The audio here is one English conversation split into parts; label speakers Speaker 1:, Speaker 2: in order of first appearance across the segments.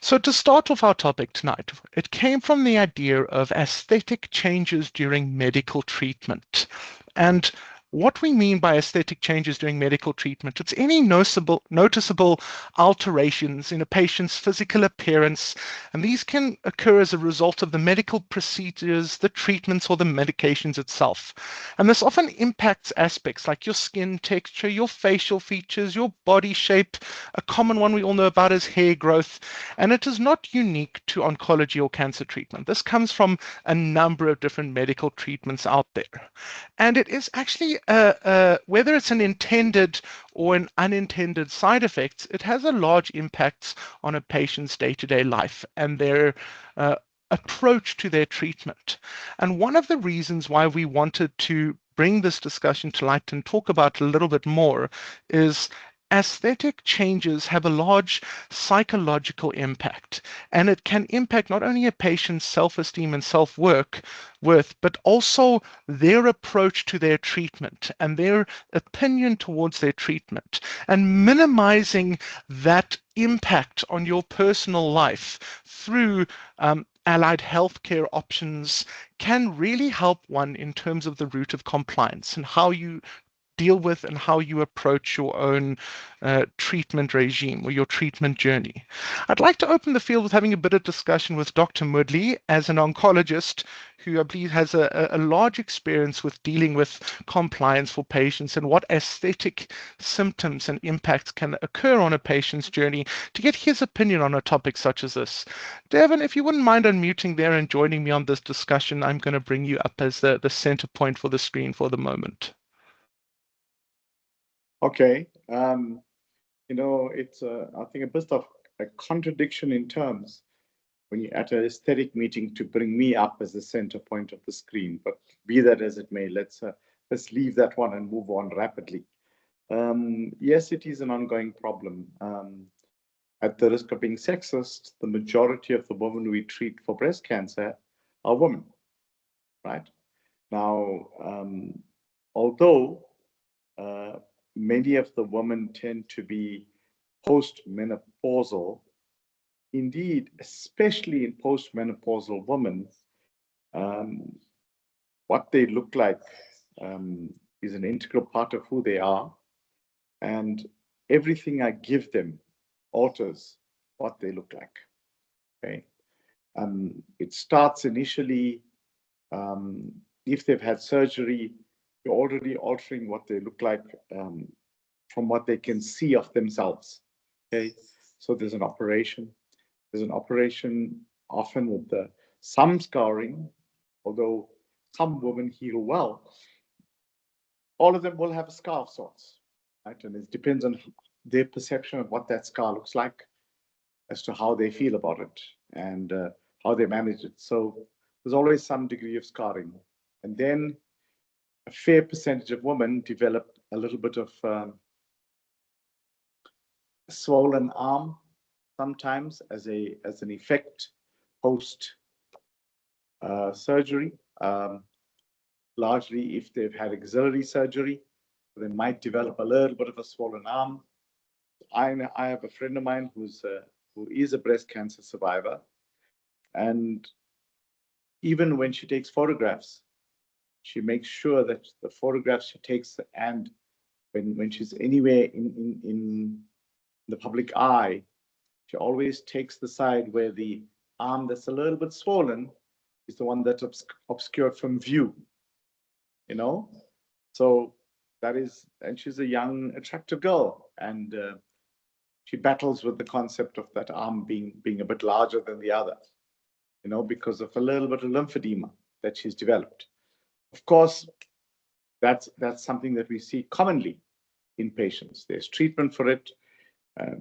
Speaker 1: So to start off our topic tonight, it came from the idea of aesthetic changes during medical treatment. And what we mean by aesthetic changes during medical treatment, it's any noticeable alterations in a patient's physical appearance, and these can occur as a result of the medical procedures, the treatments, or the medications itself. And this often impacts aspects like your skin texture, your facial features, your body shape. A common one we all know about is hair growth, and it is not unique to oncology or cancer treatment. This comes from a number of different medical treatments out there. And it is actually, whether it's an intended or an unintended side effect, it has a large impact on a patient's day-to-day life and their approach to their treatment. And one of the reasons why we wanted to bring this discussion to light and talk about it a little bit more is aesthetic changes have a large psychological impact, and it can impact not only a patient's self-esteem and self-worth, but also their approach to their treatment and their opinion towards their treatment. And minimizing that impact on your personal life through allied healthcare options can really help one in terms of the route of compliance and how you deal with and how you approach your own treatment regime or your treatment journey. I'd like to open the field with having a bit of discussion with Dr. Moodley as an oncologist who I believe has a large experience with dealing with compliance for patients and what aesthetic symptoms and impacts can occur on a patient's journey, to get his opinion on a topic such as this. Devan, if you wouldn't mind unmuting there and joining me on this discussion, I'm going to bring you up as the center point for the screen for the moment.
Speaker 2: Okay, it's I think a bit of a contradiction in terms when you're at an aesthetic meeting to bring me up as the center point of the screen. But be that as it may, let's leave that one and move on rapidly. Yes, it is an ongoing problem. At the risk of being sexist, the majority of the women we treat for breast cancer are women, right? Now, although many of the women tend to be post-menopausal. Indeed, especially in post-menopausal women, what they look like is an integral part of who they are, and everything I give them alters what they look like. Okay, it starts initially if they've had surgery. You're already altering what they look like from what they can see of themselves. Okay, so there's an operation. There's an operation often with some scarring, although some women heal well. All of them will have a scar of sorts, right? And it depends on their perception of what that scar looks like as to how they feel about it and how they manage it. So there's always some degree of scarring. And then a fair percentage of women develop a little bit of swollen arm, sometimes as an effect post surgery. Largely, if they've had axillary surgery, they might develop a little bit of a swollen arm. I have a friend of mine who is a breast cancer survivor, and even when she takes photographs, she makes sure that the photographs she takes, and when she's anywhere in the public eye, she always takes the side where the arm that's a little bit swollen is the one that's obscured from view, So that is, and she's a young, attractive girl, and she battles with the concept of that arm being a bit larger than the other, because of a little bit of lymphedema that she's developed. Of course, that's something that we see commonly in patients. There's treatment for it.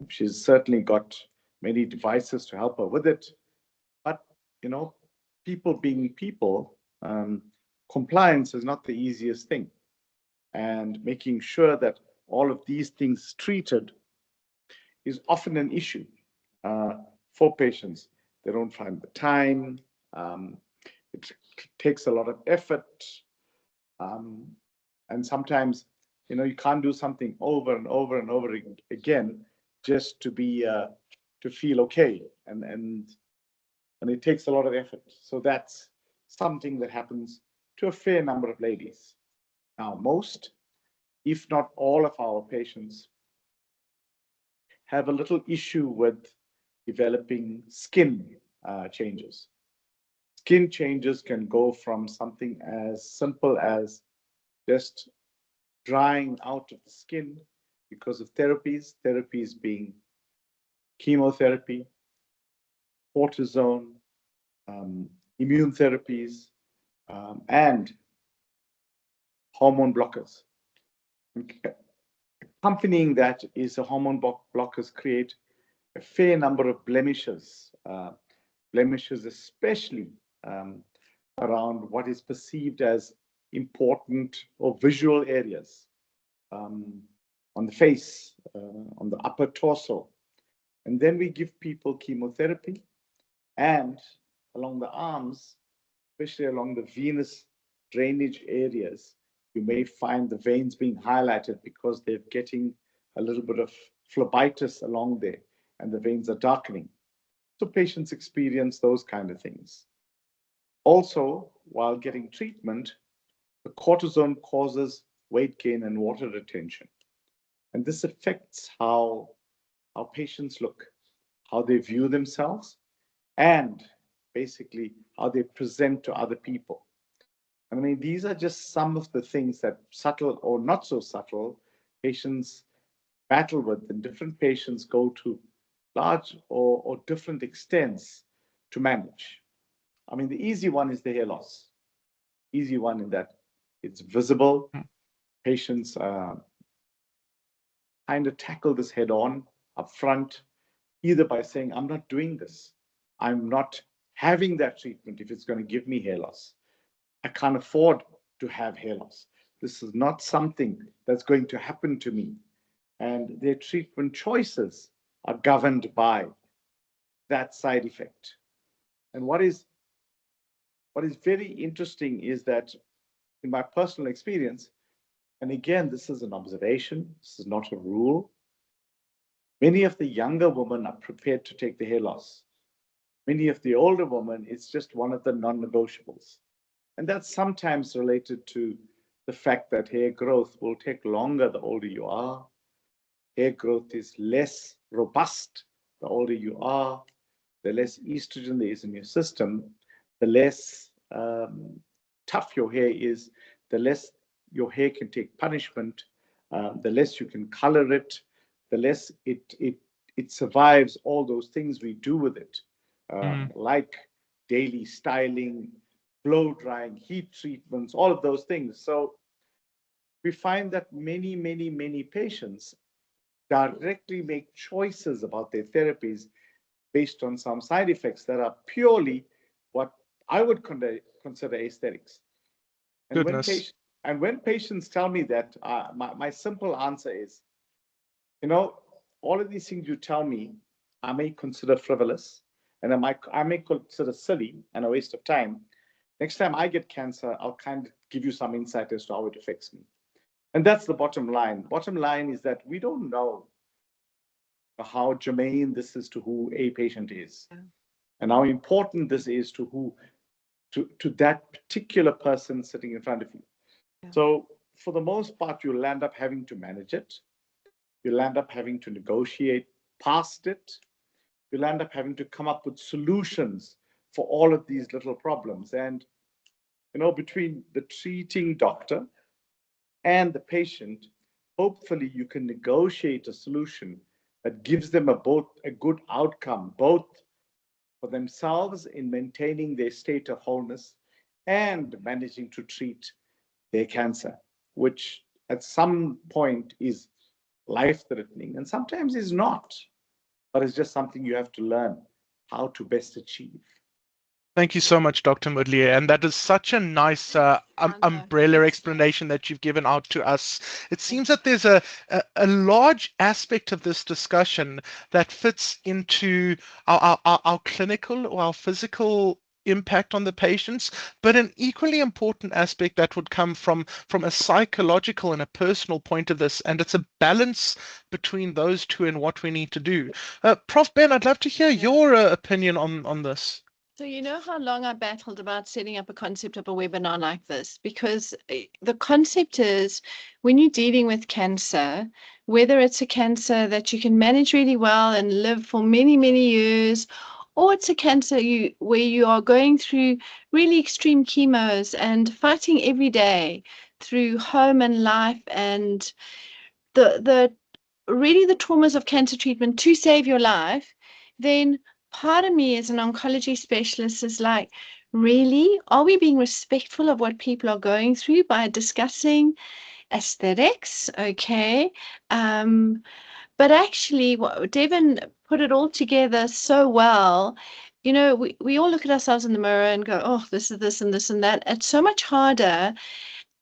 Speaker 2: She's certainly got many devices to help her with it. But, people being people, compliance is not the easiest thing. And making sure that all of these things treated is often an issue for patients. They don't find the time. It takes a lot of effort. And sometimes, you can't do something over and over and over again just to be to feel okay, and it takes a lot of effort. So that's something that happens to a fair number of ladies. Now, most, if not all of our patients have a little issue with developing skin changes. Skin changes can go from something as simple as just drying out of the skin because of therapies being chemotherapy, cortisone, immune therapies, and hormone blockers. Accompanying that is the hormone blockers create a fair number of blemishes, blemishes especially around what is perceived as important or visual areas, on the face, on the upper torso. And then we give people chemotherapy, and along the arms, especially along the venous drainage areas, you may find the veins being highlighted because they're getting a little bit of phlebitis along there, and the veins are darkening. So patients experience those kind of things. Also, while getting treatment, the cortisone causes weight gain and water retention. And this affects how patients look, how they view themselves, and basically how they present to other people. I mean, these are just some of the things that subtle or not so subtle patients battle with, and different patients go to large or different extents to manage. I mean, the easy one is the hair loss. Easy one in that it's visible. Patients kind of tackle this head on up front, either by saying, I'm not doing this. I'm not having that treatment if it's going to give me hair loss. I can't afford to have hair loss. This is not something that's going to happen to me. And their treatment choices are governed by that side effect. And what is very interesting is that in my personal experience, and again, this is an observation, this is not a rule, many of the younger women are prepared to take the hair loss. Many of the older women, it's just one of the non-negotiables. And that's sometimes related to the fact that hair growth will take longer the older you are. Hair growth is less robust the older you are. The less estrogen there is in your system, the less tough your hair is, the less your hair can take punishment, the less you can color it, the less it survives all those things we do with it, like daily styling, blow drying, heat treatments, all of those things. So we find that many patients directly make choices about their therapies based on some side effects that are purely what I would consider aesthetics. And when patients tell me that, my simple answer is, all of these things you tell me, I may consider frivolous, and I may consider silly and a waste of time. Next time I get cancer, I'll kind of give you some insight as to how it affects me. And that's the bottom line. Bottom line is that we don't know how germane this is to who a patient is, and how important this is to that particular person sitting in front of you. So for the most part, you'll end up having to manage it. You'll end up having to negotiate past it. You'll end up having to come up with solutions for all of these little problems. And, between the treating doctor and the patient, hopefully you can negotiate a solution that gives them a good outcome, both for themselves in maintaining their state of wholeness and managing to treat their cancer, which at some point is life-threatening and sometimes is not, but it's just something you have to learn how to best achieve.
Speaker 1: Thank you so much, Dr. Moodley. And that is such a nice umbrella explanation that you've given out to us. It seems that there's a large aspect of this discussion that fits into our clinical or our physical impact on the patients, but an equally important aspect that would come from a psychological and a personal point of this, and it's a balance between those two and what we need to do. Prof Ben, I'd love to hear your opinion on this.
Speaker 3: So you know how long I battled about setting up a concept of a webinar like this, because the concept is when you're dealing with cancer, whether it's a cancer that you can manage really well and live for many, many years, or it's a cancer where you are going through really extreme chemos and fighting every day through home and life and the really the traumas of cancer treatment to save your life, then part of me as an oncology specialist is like, really, are we being respectful of what people are going through by discussing aesthetics? Okay. But actually, Devin put it all together so well. You know, we all look at ourselves in the mirror and go, oh, this is this and this and that. It's so much harder.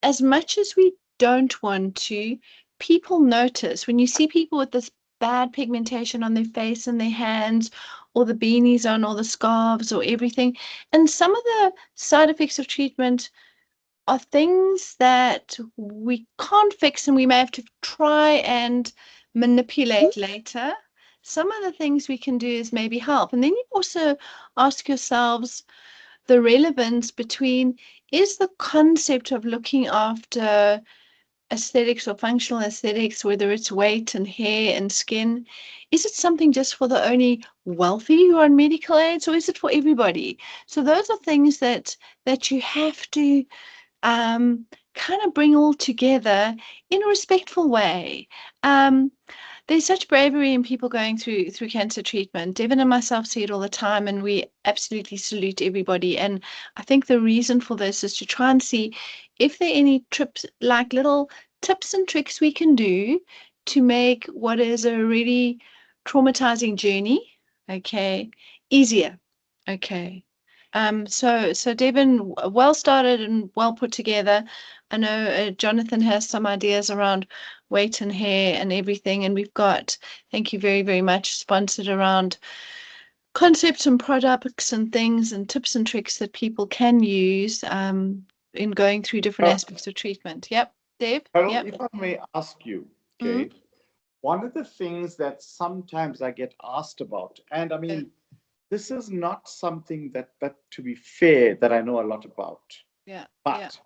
Speaker 3: As much as we don't want to, people notice when you see people with this bad pigmentation on their face and their hands, or the beanies on, or the scarves, or everything. And some of the side effects of treatment are things that we can't fix and we may have to try and manipulate later. Some of the things we can do is maybe help. And then you also ask yourselves, the relevance between, is the concept of looking after aesthetics or functional aesthetics, whether it's weight and hair and skin, is it something just for the only wealthy who are on medical aids, or is it for everybody? So those are things that you have to kind of bring all together in a respectful way. There's such bravery in people going through cancer treatment. Devin and myself see it all the time, and we absolutely salute everybody. And I think the reason for this is to try and see if there are any trips, like little tips and tricks we can do to make what is a really traumatizing journey, okay, easier. Okay. So Devin, well started and well put together. I know Jonathan has some ideas around weight and hair and everything, and we've got, thank you very, very much, sponsored around concepts and products and things and tips and tricks that people can use in going through different aspects of treatment. Yep, Dave?
Speaker 2: Carol,
Speaker 3: Yep.
Speaker 2: if I may ask you, okay, one of the things that sometimes I get asked about, and I mean, this is not something that to be fair, that I know a lot about.
Speaker 3: Yeah.
Speaker 2: But,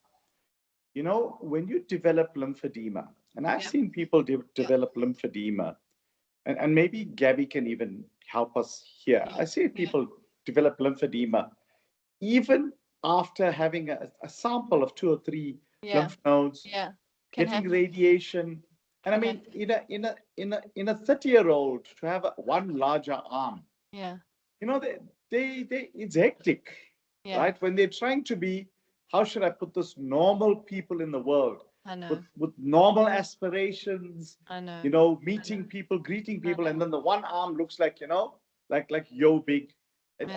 Speaker 2: you know, when you develop lymphedema, and I've seen people develop lymphedema, and maybe Gabby can even help us here. I see people develop lymphedema even after having a sample of 2 or 3 lymph nodes, getting radiation. And I mean, in a 30-year-old to have one larger arm, you know, it's hectic, right? When they're trying to be, how should I put this, normal people in the world, with normal aspirations, you know, meeting people, greeting people, and then the one arm looks like, you know, like yo big. And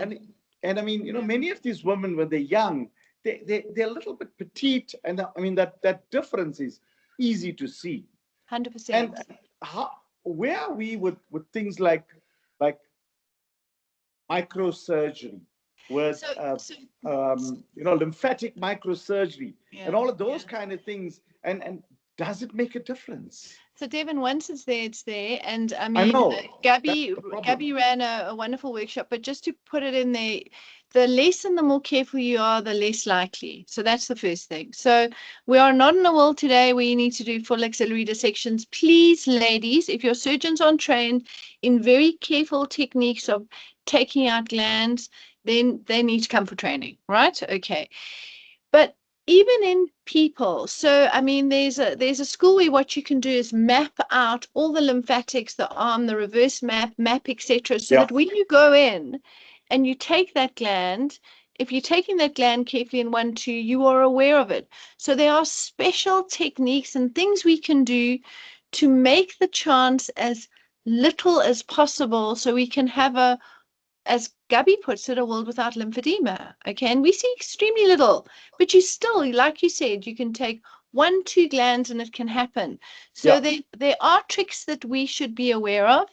Speaker 2: I mean, you know, many of these women, when they're young, they're a little bit petite, and I mean that difference is easy to see.
Speaker 3: 100%.
Speaker 2: And where are we with things like microsurgery, with you know, lymphatic microsurgery, and all of those kind of things, and does it make a difference?
Speaker 3: So Devin, once it's there, and I
Speaker 2: I
Speaker 3: mean,
Speaker 2: know,
Speaker 3: Gabby ran a wonderful workshop, but just to put it in there, the less and the more careful you are, the less likely. So that's the first thing. So we are not in a world today where you need to do full axillary dissections. Please, ladies, if your surgeons aren't trained in very careful techniques of taking out glands, then they need to come for training, right? Okay. But even in people, so I mean, there's a school where what you can do is map out all the lymphatics, the arm, the reverse map, etc., so that when you go in and you take that gland, if you're taking that gland carefully in 1-2, you are aware of it. So there are special techniques and things we can do to make the chance as little as possible, so we can have a, as Gabby puts it, a world without lymphedema. Okay, and we see extremely little, but you still, like you said, you can take 1-2 glands and it can happen. So
Speaker 2: Yeah.
Speaker 3: there are tricks that we should be aware of,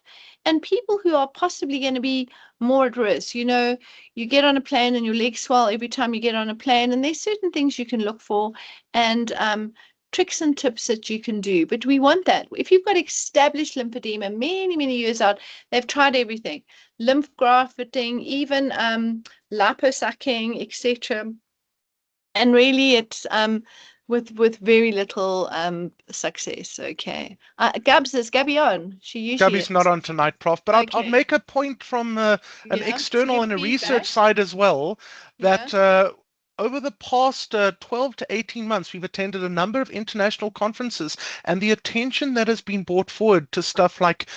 Speaker 3: and people who are possibly going to be more at risk. You get on a plane and your legs swell every time you get on a plane, and there's certain things you can look for, and tricks and tips that you can do. But we want that. If you've got established lymphedema many years out, they've tried everything, lymph grafting, even liposucking, etc. And really it's with very little success. Okay. Is Gabby on? She usually
Speaker 1: Gabby's not
Speaker 3: is.
Speaker 1: on tonight, Prof, but I'll
Speaker 3: Okay.
Speaker 1: make a point from an
Speaker 3: Yeah. To
Speaker 1: external
Speaker 3: give
Speaker 1: and a research
Speaker 3: feedback.
Speaker 1: side as well
Speaker 3: Yeah.
Speaker 1: that over the past 12 to 18 months, we've attended a number of international conferences, and the attention that has been brought forward to stuff like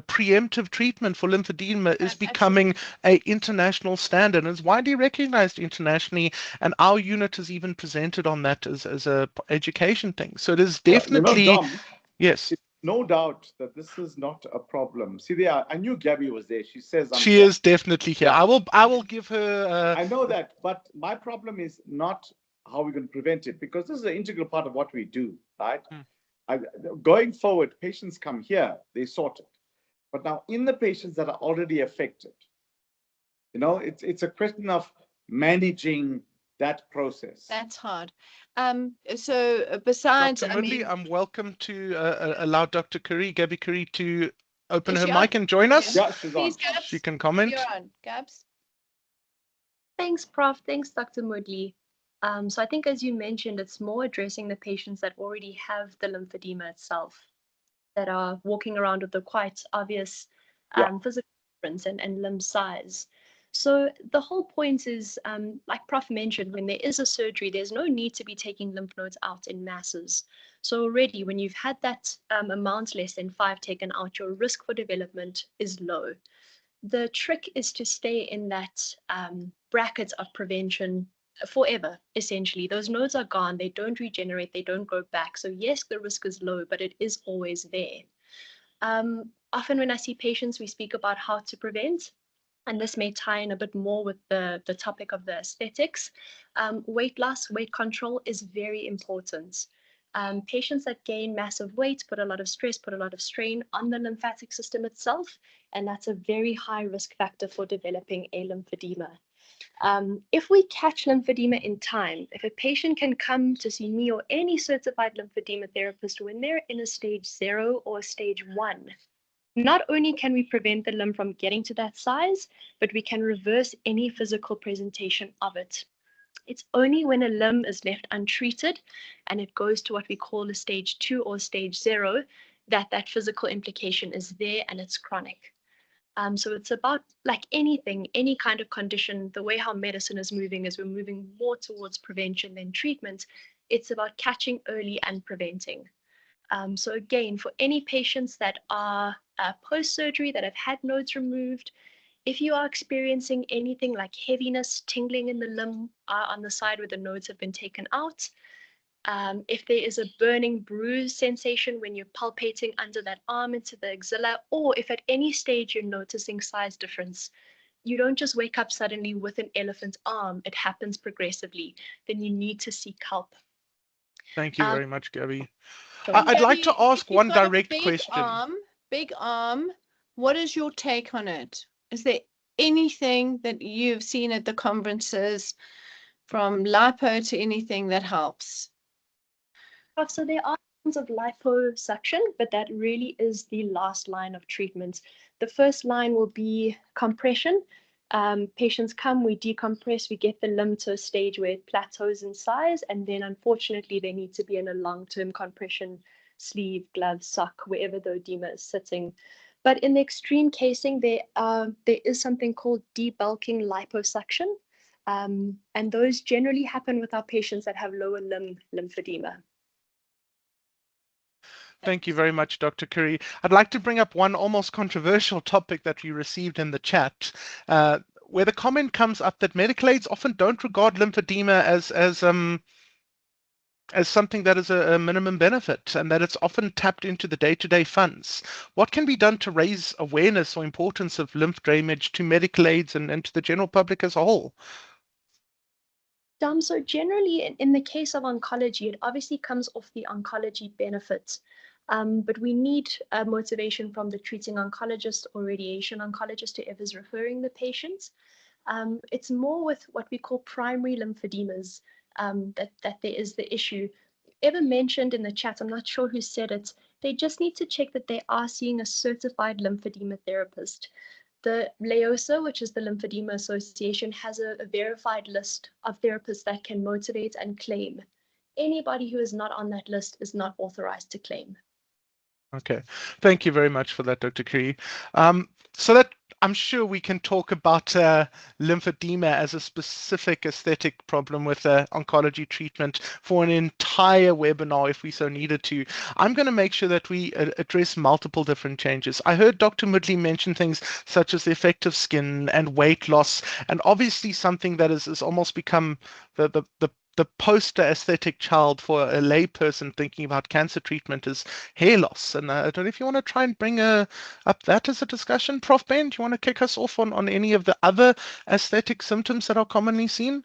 Speaker 1: preemptive treatment for lymphedema is becoming an international standard and is widely recognized internationally, and our unit is even presented on that as a education thing. So it is definitely,
Speaker 2: Dom,
Speaker 1: yes.
Speaker 2: no doubt that this is not a problem. See, there, I knew Gabby was there. She says I'm
Speaker 1: She
Speaker 2: here.
Speaker 1: is definitely here.
Speaker 2: Yeah.
Speaker 1: I will give her.
Speaker 2: I know that, but my problem is not how we're going to prevent it, because this is an integral part of what we do, right? Going forward, patients come here, they sort it. But now in the patients that are already affected, it's a question of managing that process.
Speaker 3: That's hard. So besides,
Speaker 1: Dr. Moodley, I'm welcome to allow Dr. Gabby Curry to open her mic and join us.
Speaker 2: Yeah, she's on.
Speaker 3: Gabs,
Speaker 1: she can comment.
Speaker 3: You're on, Gabs.
Speaker 4: Thanks, Prof. Thanks, Dr. Moodley. So I think, as you mentioned, it's more addressing the patients that already have the lymphedema itself, that are walking around with the quite obvious physical difference and limb size. So the whole point is, like Prof mentioned, when there is a surgery, there's no need to be taking lymph nodes out in masses. So already when you've had that amount less than 5 taken out, your risk for development is low. The trick is to stay in that bracket of prevention forever, essentially. Those nodes are gone, they don't regenerate, they don't grow back. So yes, the risk is low, but it is always there. Often when I see patients, we speak about how to prevent, and this may tie in a bit more with the topic of the aesthetics. Weight loss, weight control is very important. Patients that gain massive weight put a lot of stress, put a lot of strain on the lymphatic system itself, and that's a very high risk factor for developing a lymphedema. If we catch lymphedema in time, if a patient can come to see me or any certified lymphedema therapist when they're in a stage 0 or stage 1, not only can we prevent the limb from getting to that size, but we can reverse any physical presentation of it. It's only when a limb is left untreated and it goes to what we call a stage 2 or stage 0 that that physical implication is there and it's chronic. So it's about, like anything, any kind of condition, the way how medicine is moving is we're moving more towards prevention than treatment. It's about catching early and preventing. So again, for any patients that are post-surgery, that have had nodes removed, if you are experiencing anything like heaviness, tingling in the limb on the side where the nodes have been taken out, if there is a burning bruise sensation when you're palpating under that arm into the axilla, or if at any stage you're noticing size difference, you don't just wake up suddenly with an elephant arm, it happens progressively, then you need to seek help.
Speaker 1: Thank you very much, Gabby.
Speaker 3: So
Speaker 1: I'd
Speaker 3: Gabby,
Speaker 1: like to ask one direct
Speaker 3: big
Speaker 1: question.
Speaker 3: Big arm, what is your take on it? Is there anything that you've seen at the conferences, from lipo to anything, that helps?
Speaker 4: So there are forms of liposuction, but that really is the last line of treatment. The first line will be compression. Patients come, we decompress, we get the limb to a stage where it plateaus in size, and then unfortunately they need to be in a long-term compression sleeve, glove, sock, wherever the edema is sitting. But in the extreme casing, there is something called debulking liposuction, and those generally happen with our patients that have lower limb lymphedema.
Speaker 1: Thank you very much, Dr. Curry. I'd like to bring up one almost controversial topic that we received in the chat, where the comment comes up that medical aids often don't regard lymphedema as something that is a minimum benefit, and that it's often tapped into the day-to-day funds. What can be done to raise awareness or importance of lymph drainage to medical aids and to the general public as a whole?
Speaker 4: So generally, in the case of oncology, it obviously comes off the oncology benefits. But we need motivation from the treating oncologist or radiation oncologist, whoever's referring the patients. It's more with what we call primary lymphodemas that there is the issue. Ever mentioned in the chat, I'm not sure who said it, they just need to check that they are seeing a certified lymphedema therapist. The LEOSA, which is the Lymphedema Association, has a verified list of therapists that can motivate and claim. Anybody who is not on that list is not authorized to claim.
Speaker 1: Okay, thank you very much for that, Dr. Cree. So that I'm sure we can talk about lymphedema as a specific aesthetic problem with oncology treatment for an entire webinar if we so needed to. I'm going to make sure that we address multiple different changes. I heard Dr. Moodley mention things such as the effect of skin and weight loss, and obviously something that has almost become the poster aesthetic child for a layperson thinking about cancer treatment is hair loss. And I don't know if you want to try and bring up that as a discussion. Prof. Ben, do you want to kick us off on any of the other aesthetic symptoms that are commonly seen?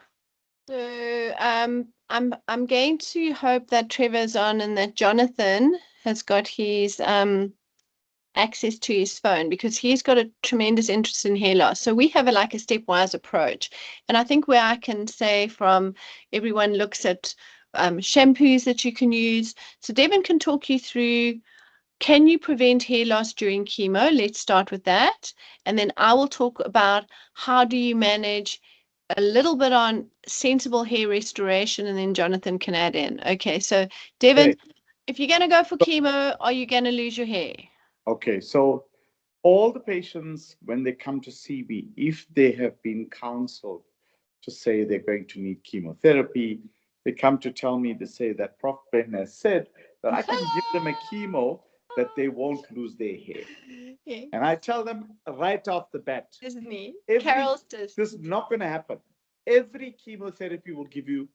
Speaker 3: So I'm going to hope that Trevor's on and that Jonathan has got his access to his phone, because he's got a tremendous interest in hair loss. So we have a stepwise approach. And I think where I can say from everyone looks at shampoos that you can use. So Devan can talk you through, can you prevent hair loss during chemo? Let's start with that. And then I will talk about how do you manage a little bit on sensible hair restoration, and then Jonathan can add in. Okay, so Devan, if you're going to go for chemo, are you going to lose your hair?
Speaker 2: Okay, so all the patients, when they come to see me, if they have been counseled to say they're going to need chemotherapy, they come to tell me, they say that Prof Ben has said that I can give them a chemo that they won't lose their hair. Yeah. And I tell them right off the bat,
Speaker 3: Isn't he?
Speaker 2: Carol's this is not going to happen. Every chemotherapy will give you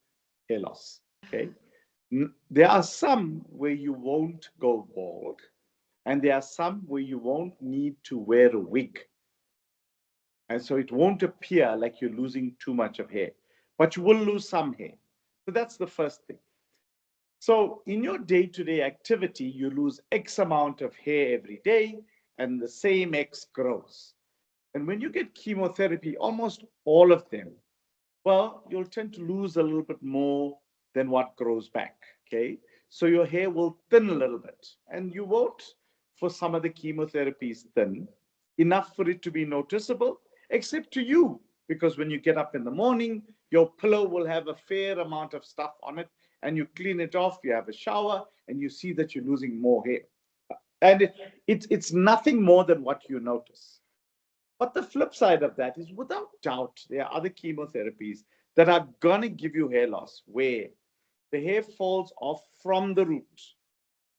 Speaker 2: hair loss. Okay. There are some where you won't go bald, and there are some where you won't need to wear a wig. And so it won't appear like you're losing too much of hair, but you will lose some hair. So that's the first thing. So in your day-to-day activity, you lose X amount of hair every day, and the same X grows. And when you get chemotherapy, almost all of them, well, you'll tend to lose a little bit more than what grows back, okay? So your hair will thin a little bit, and you won't, for some of the chemotherapies, thin enough for it to be noticeable, except to you, because when you get up in the morning, your pillow will have a fair amount of stuff on it, and you clean it off, you have a shower, and you see that you're losing more hair. And it's nothing more than what you notice. But the flip side of that is, without doubt, there are other chemotherapies that are going to give you hair loss where the hair falls off from the root.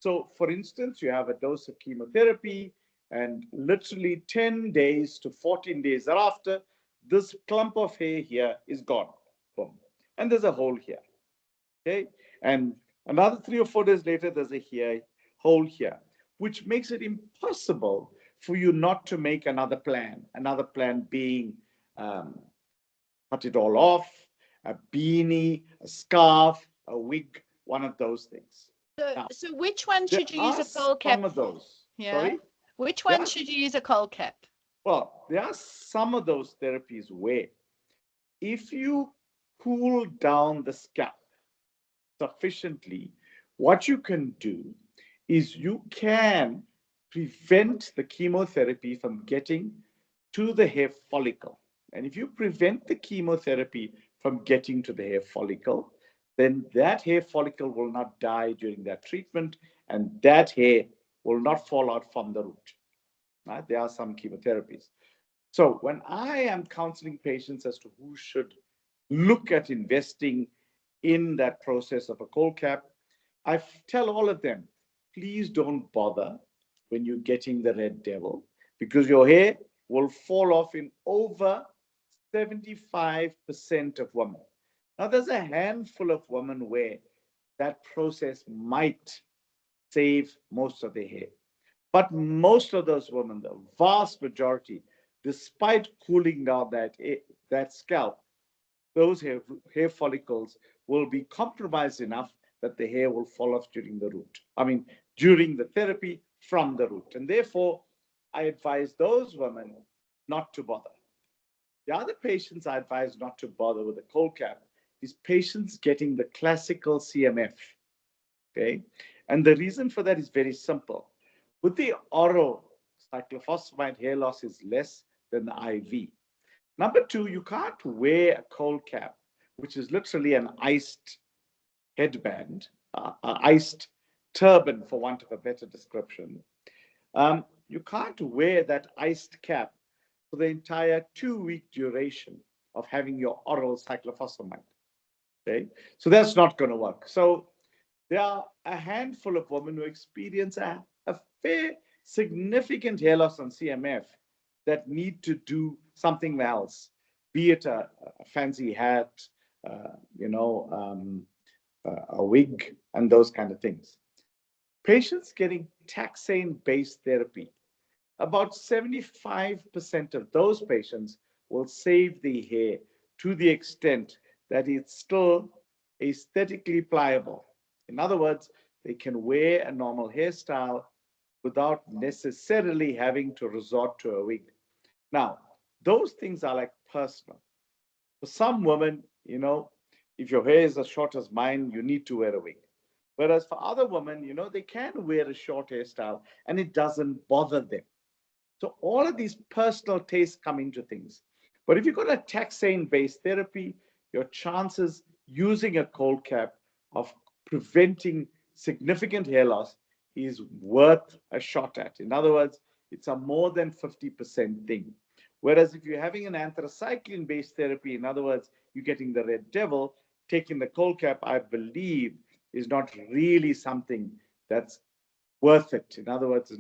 Speaker 2: So, for instance, you have a dose of chemotherapy, and literally 10 days to 14 days thereafter, this clump of hair here is gone. Boom. And there's a hole here. Okay. And another 3 or 4 days later, there's a hole here, which makes it impossible for you not to make another plan being cut it all off, a beanie, a scarf, a wig, one of those things.
Speaker 3: So which one should you use a cowl cap?
Speaker 2: Some of those.
Speaker 3: Yeah.
Speaker 2: Sorry?
Speaker 3: Which one should you use a cowl cap?
Speaker 2: Well, there are some of those therapies where if you cool down the scalp sufficiently, what you can do is you can prevent the chemotherapy from getting to the hair follicle. And if you prevent the chemotherapy from getting to the hair follicle, then that hair follicle will not die during that treatment, and that hair will not fall out from the root. Right? There are some chemotherapies. So when I am counseling patients as to who should look at investing in that process of a cold cap, I tell all of them, please don't bother when you're getting the red devil, because your hair will fall off in over 75% of women. Now, there's a handful of women where that process might save most of their hair. But most of those women, the vast majority, despite cooling down that scalp, those hair follicles will be compromised enough that the hair will fall off during the root. During the therapy from the root. And therefore, I advise those women not to bother. The other patients I advise not to bother with a cold cap is patients getting the classical CMF. Okay, and the reason for that is very simple. With the oral, cyclophosphamide hair loss is less than the IV. Number two, you can't wear a cold cap, which is literally an iced headband, an iced turban, for want of a better description. You can't wear that iced cap for the entire 2-week duration of having your oral cyclophosphamide. Okay, so that's not going to work. So there are a handful of women who experience a fair, significant hair loss on CMF that need to do something else, be it a fancy hat, a wig, and those kind of things. Patients getting taxane-based therapy, about 75% of those patients will save the hair to the extent that it's still aesthetically pliable. In other words, they can wear a normal hairstyle without necessarily having to resort to a wig. Now, those things are like personal. For some women, if your hair is as short as mine, you need to wear a wig. Whereas for other women, they can wear a short hairstyle and it doesn't bother them. So all of these personal tastes come into things. But if you've got a taxane-based therapy, your chances using a cold cap of preventing significant hair loss is worth a shot at. In other words, it's a more than 50% thing. Whereas if you're having an anthracycline-based therapy, in other words, you're getting the red devil, taking the cold cap, I believe, is not really something that's worth it. In other words,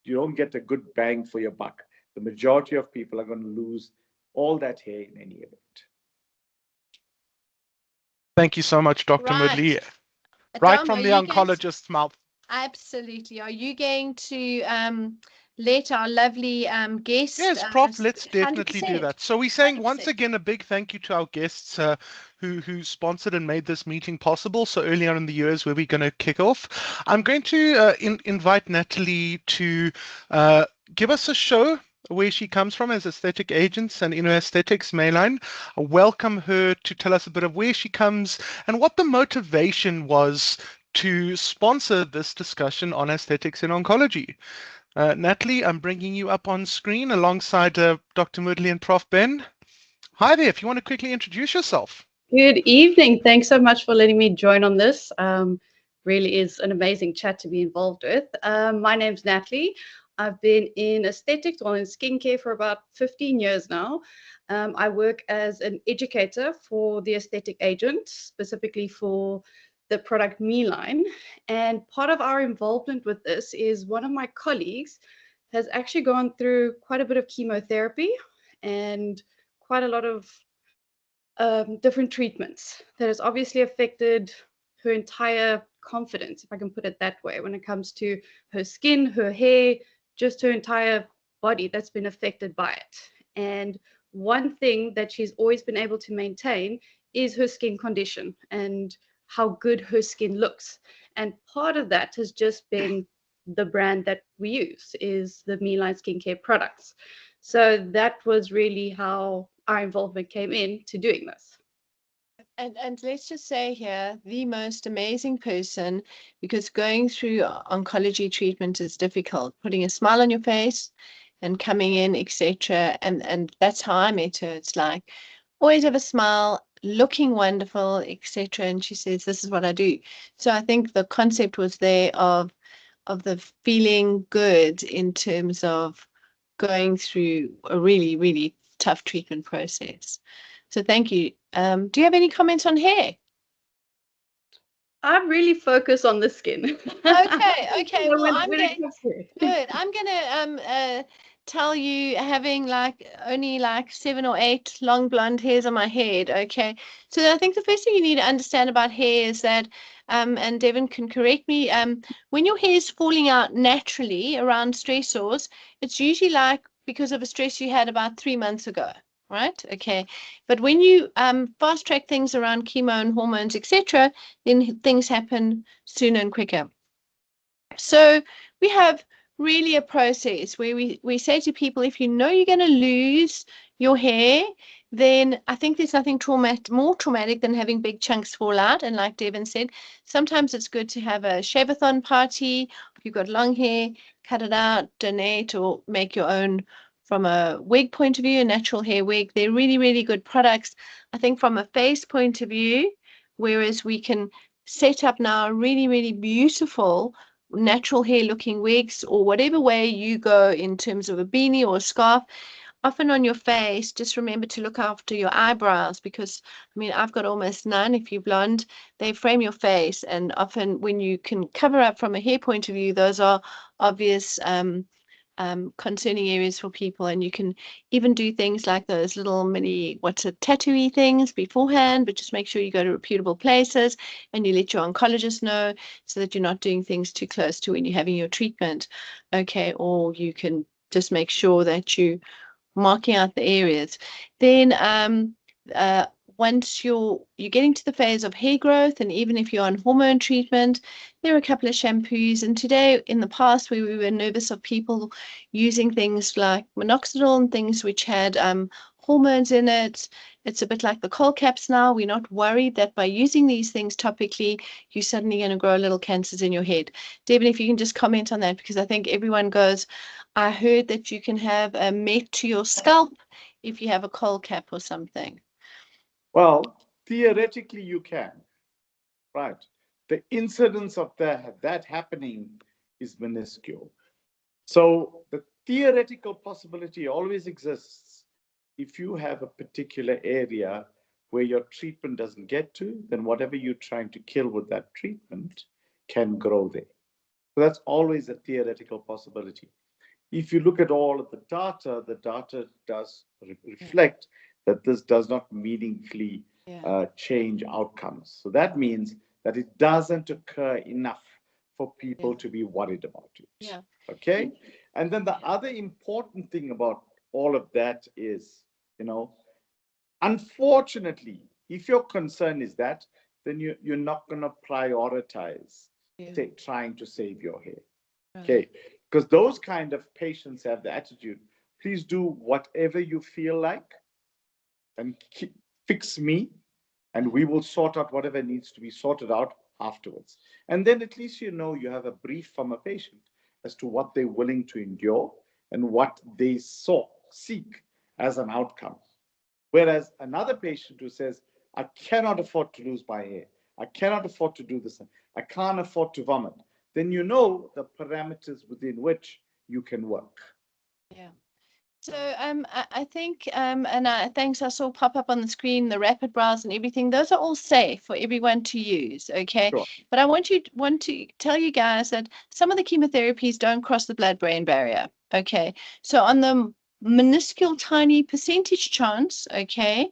Speaker 2: you don't get a good bang for your buck. The majority of people are going to lose all that hair in any event.
Speaker 1: Thank you so much, Dr. Moodley. Right from the oncologist's mouth.
Speaker 3: Absolutely. Are you going to let our lovely guests?
Speaker 1: Yes, Prof, let's definitely do that. So we're saying 100%. Once again a big thank you to our guests who sponsored and made this meeting possible so early on in the year is where we're going to kick off. I'm going to invite Natalie to give us a show where she comes from as aesthetic agents and aesthetics. Meline, welcome her to tell us a bit of where she comes and what the motivation was to sponsor this discussion on aesthetics in oncology. Natalie, I'm bringing you up on screen alongside Dr. Moodley and Prof Benn. Hi there, if you want to quickly introduce yourself.
Speaker 5: Good evening. Thanks so much for letting me join on this. Really is an amazing chat to be involved with. My name's Natalie. I've been in aesthetics or in skincare for about 15 years now. I work as an educator for the aesthetic agent, specifically for the product Meline. And part of our involvement with this is one of my colleagues has actually gone through quite a bit of chemotherapy and quite a lot of different treatments that has obviously affected her entire confidence, if I can put it that way, when it comes to her skin, her hair, just her entire body that's been affected by it. And one thing that she's always been able to maintain is her skin condition and how good her skin looks. And part of that has just been the brand that we use is the Meline skincare products. So that was really how our involvement came in to doing this.
Speaker 3: And let's just say here, the most amazing person, because going through oncology treatment is difficult, putting a smile on your face and coming in, etc. And that's how I met her. It's like, always have a smile, looking wonderful, etc. And she says, this is what I do. So I think the concept was there of the feeling good in terms of going through a really, really tough treatment process. So thank you. Do you have any comments on hair?
Speaker 5: I'm really focused on the skin.
Speaker 3: Okay. Well, I'm going to tell you, having only 7 or 8 long blonde hairs on my head. Okay. So I think the first thing you need to understand about hair is that, and Devon can correct me, when your hair is falling out naturally around stressors, it's usually because of a stress you had about 3 months ago. right? Okay. But when you fast track things around chemo and hormones, etc., then things happen sooner and quicker. So we have really a process where we say to people, if you know you're going to lose your hair, then I think there's nothing more traumatic than having big chunks fall out. And like Devan said, sometimes it's good to have a shave-a-thon party. If you've got long hair, cut it out, donate, or make your own from a wig point of view, a natural hair wig. They're really, really good products. I think from a face point of view, whereas we can set up now a really, really beautiful natural hair looking wigs, or whatever way you go in terms of a beanie or a scarf, often on your face, just remember to look after your eyebrows, because I mean, I've got almost none. If you're blonde, they frame your face, and often when you can cover up from a hair point of view, those are obvious concerning areas for people. And you can even do things like those little mini tattooy things beforehand, but just make sure you go to reputable places and you let your oncologist know, so that you're not doing things too close to when you're having your treatment. Okay. Or you can just make sure that you marking out the areas. Then once you're getting to the phase of hair growth, and even if you're on hormone treatment, there are a couple of shampoos. And today, in the past, where we were nervous of people using things like minoxidil and things which had hormones in it, it's a bit like the cold caps now. We're not worried that by using these things topically, you're suddenly going to grow little cancers in your head. Devan, if you can just comment on that, because I think everyone goes, I heard that you can have a met to your scalp if you have a cold cap or something.
Speaker 2: Well, theoretically you can, right? The incidence of that happening is minuscule. So the theoretical possibility always exists. If you have a particular area where your treatment doesn't get to, then whatever you're trying to kill with that treatment can grow there. So that's always a theoretical possibility. If you look at all of the data does reflect that this does not meaningfully change outcomes. So that means that it doesn't occur enough for people to be worried about it.
Speaker 3: Yeah.
Speaker 2: Okay. And then the other important thing about all of that is, unfortunately, if your concern is that, then you're not going to prioritize trying to save your hair. Okay. Because those kind of patients have the attitude, please do whatever you feel like and fix me, and we will sort out whatever needs to be sorted out afterwards. And then at least you have a brief from a patient as to what they're willing to endure and what they seek as an outcome. Whereas another patient who says, I cannot afford to lose my hair, I cannot afford to do this, I can't afford to vomit, then you know the parameters within which you can work.
Speaker 3: Yeah. So I think and thanks, I saw pop up on the screen the rapid brows and everything. Those are all safe for everyone to use. Okay.
Speaker 2: Sure.
Speaker 3: But I want to tell you guys that some of the chemotherapies don't cross the blood-brain barrier. Okay. So on the minuscule tiny percentage chance, okay,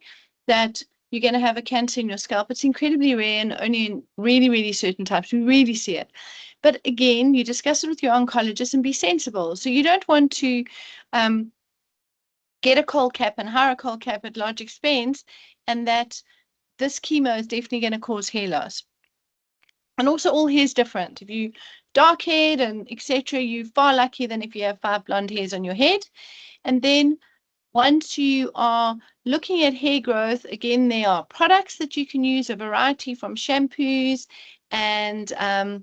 Speaker 3: that you're going to have a cancer in your scalp, it's incredibly rare and only in really, really certain types. We really see it. But again, you discuss it with your oncologist and be sensible. So you don't want to get a cold cap and hire a cold cap at large expense, and that this chemo is definitely going to cause hair loss. And also, all hair is different. If you dark haired and etc., you're far luckier than if you have 5 blonde hairs on your head. And then once you are looking at hair growth, again, there are products that you can use, a variety from shampoos and I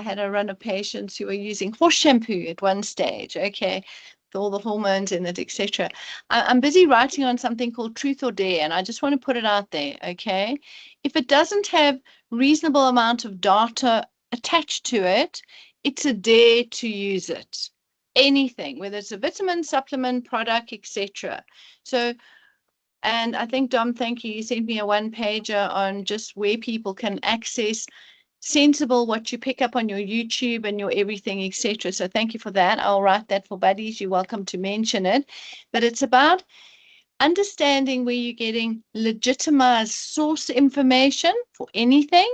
Speaker 3: had a run of patients who were using horse shampoo at one stage. Okay. With all the hormones in it, etc. I'm busy writing on something called Truth or Dare, and I just want to put it out there. Okay. If it doesn't have reasonable amount of data attached to it, it's a dare to use it. Anything, whether it's a vitamin, supplement, product, etc. So, and I think, Dom, thank you. You sent me a one-pager on just where people can access sensible what you pick up on your YouTube and your everything, etc. So thank you for that. I'll write that for buddies. You're welcome to mention it. But it's about understanding where you're getting legitimized source information for anything,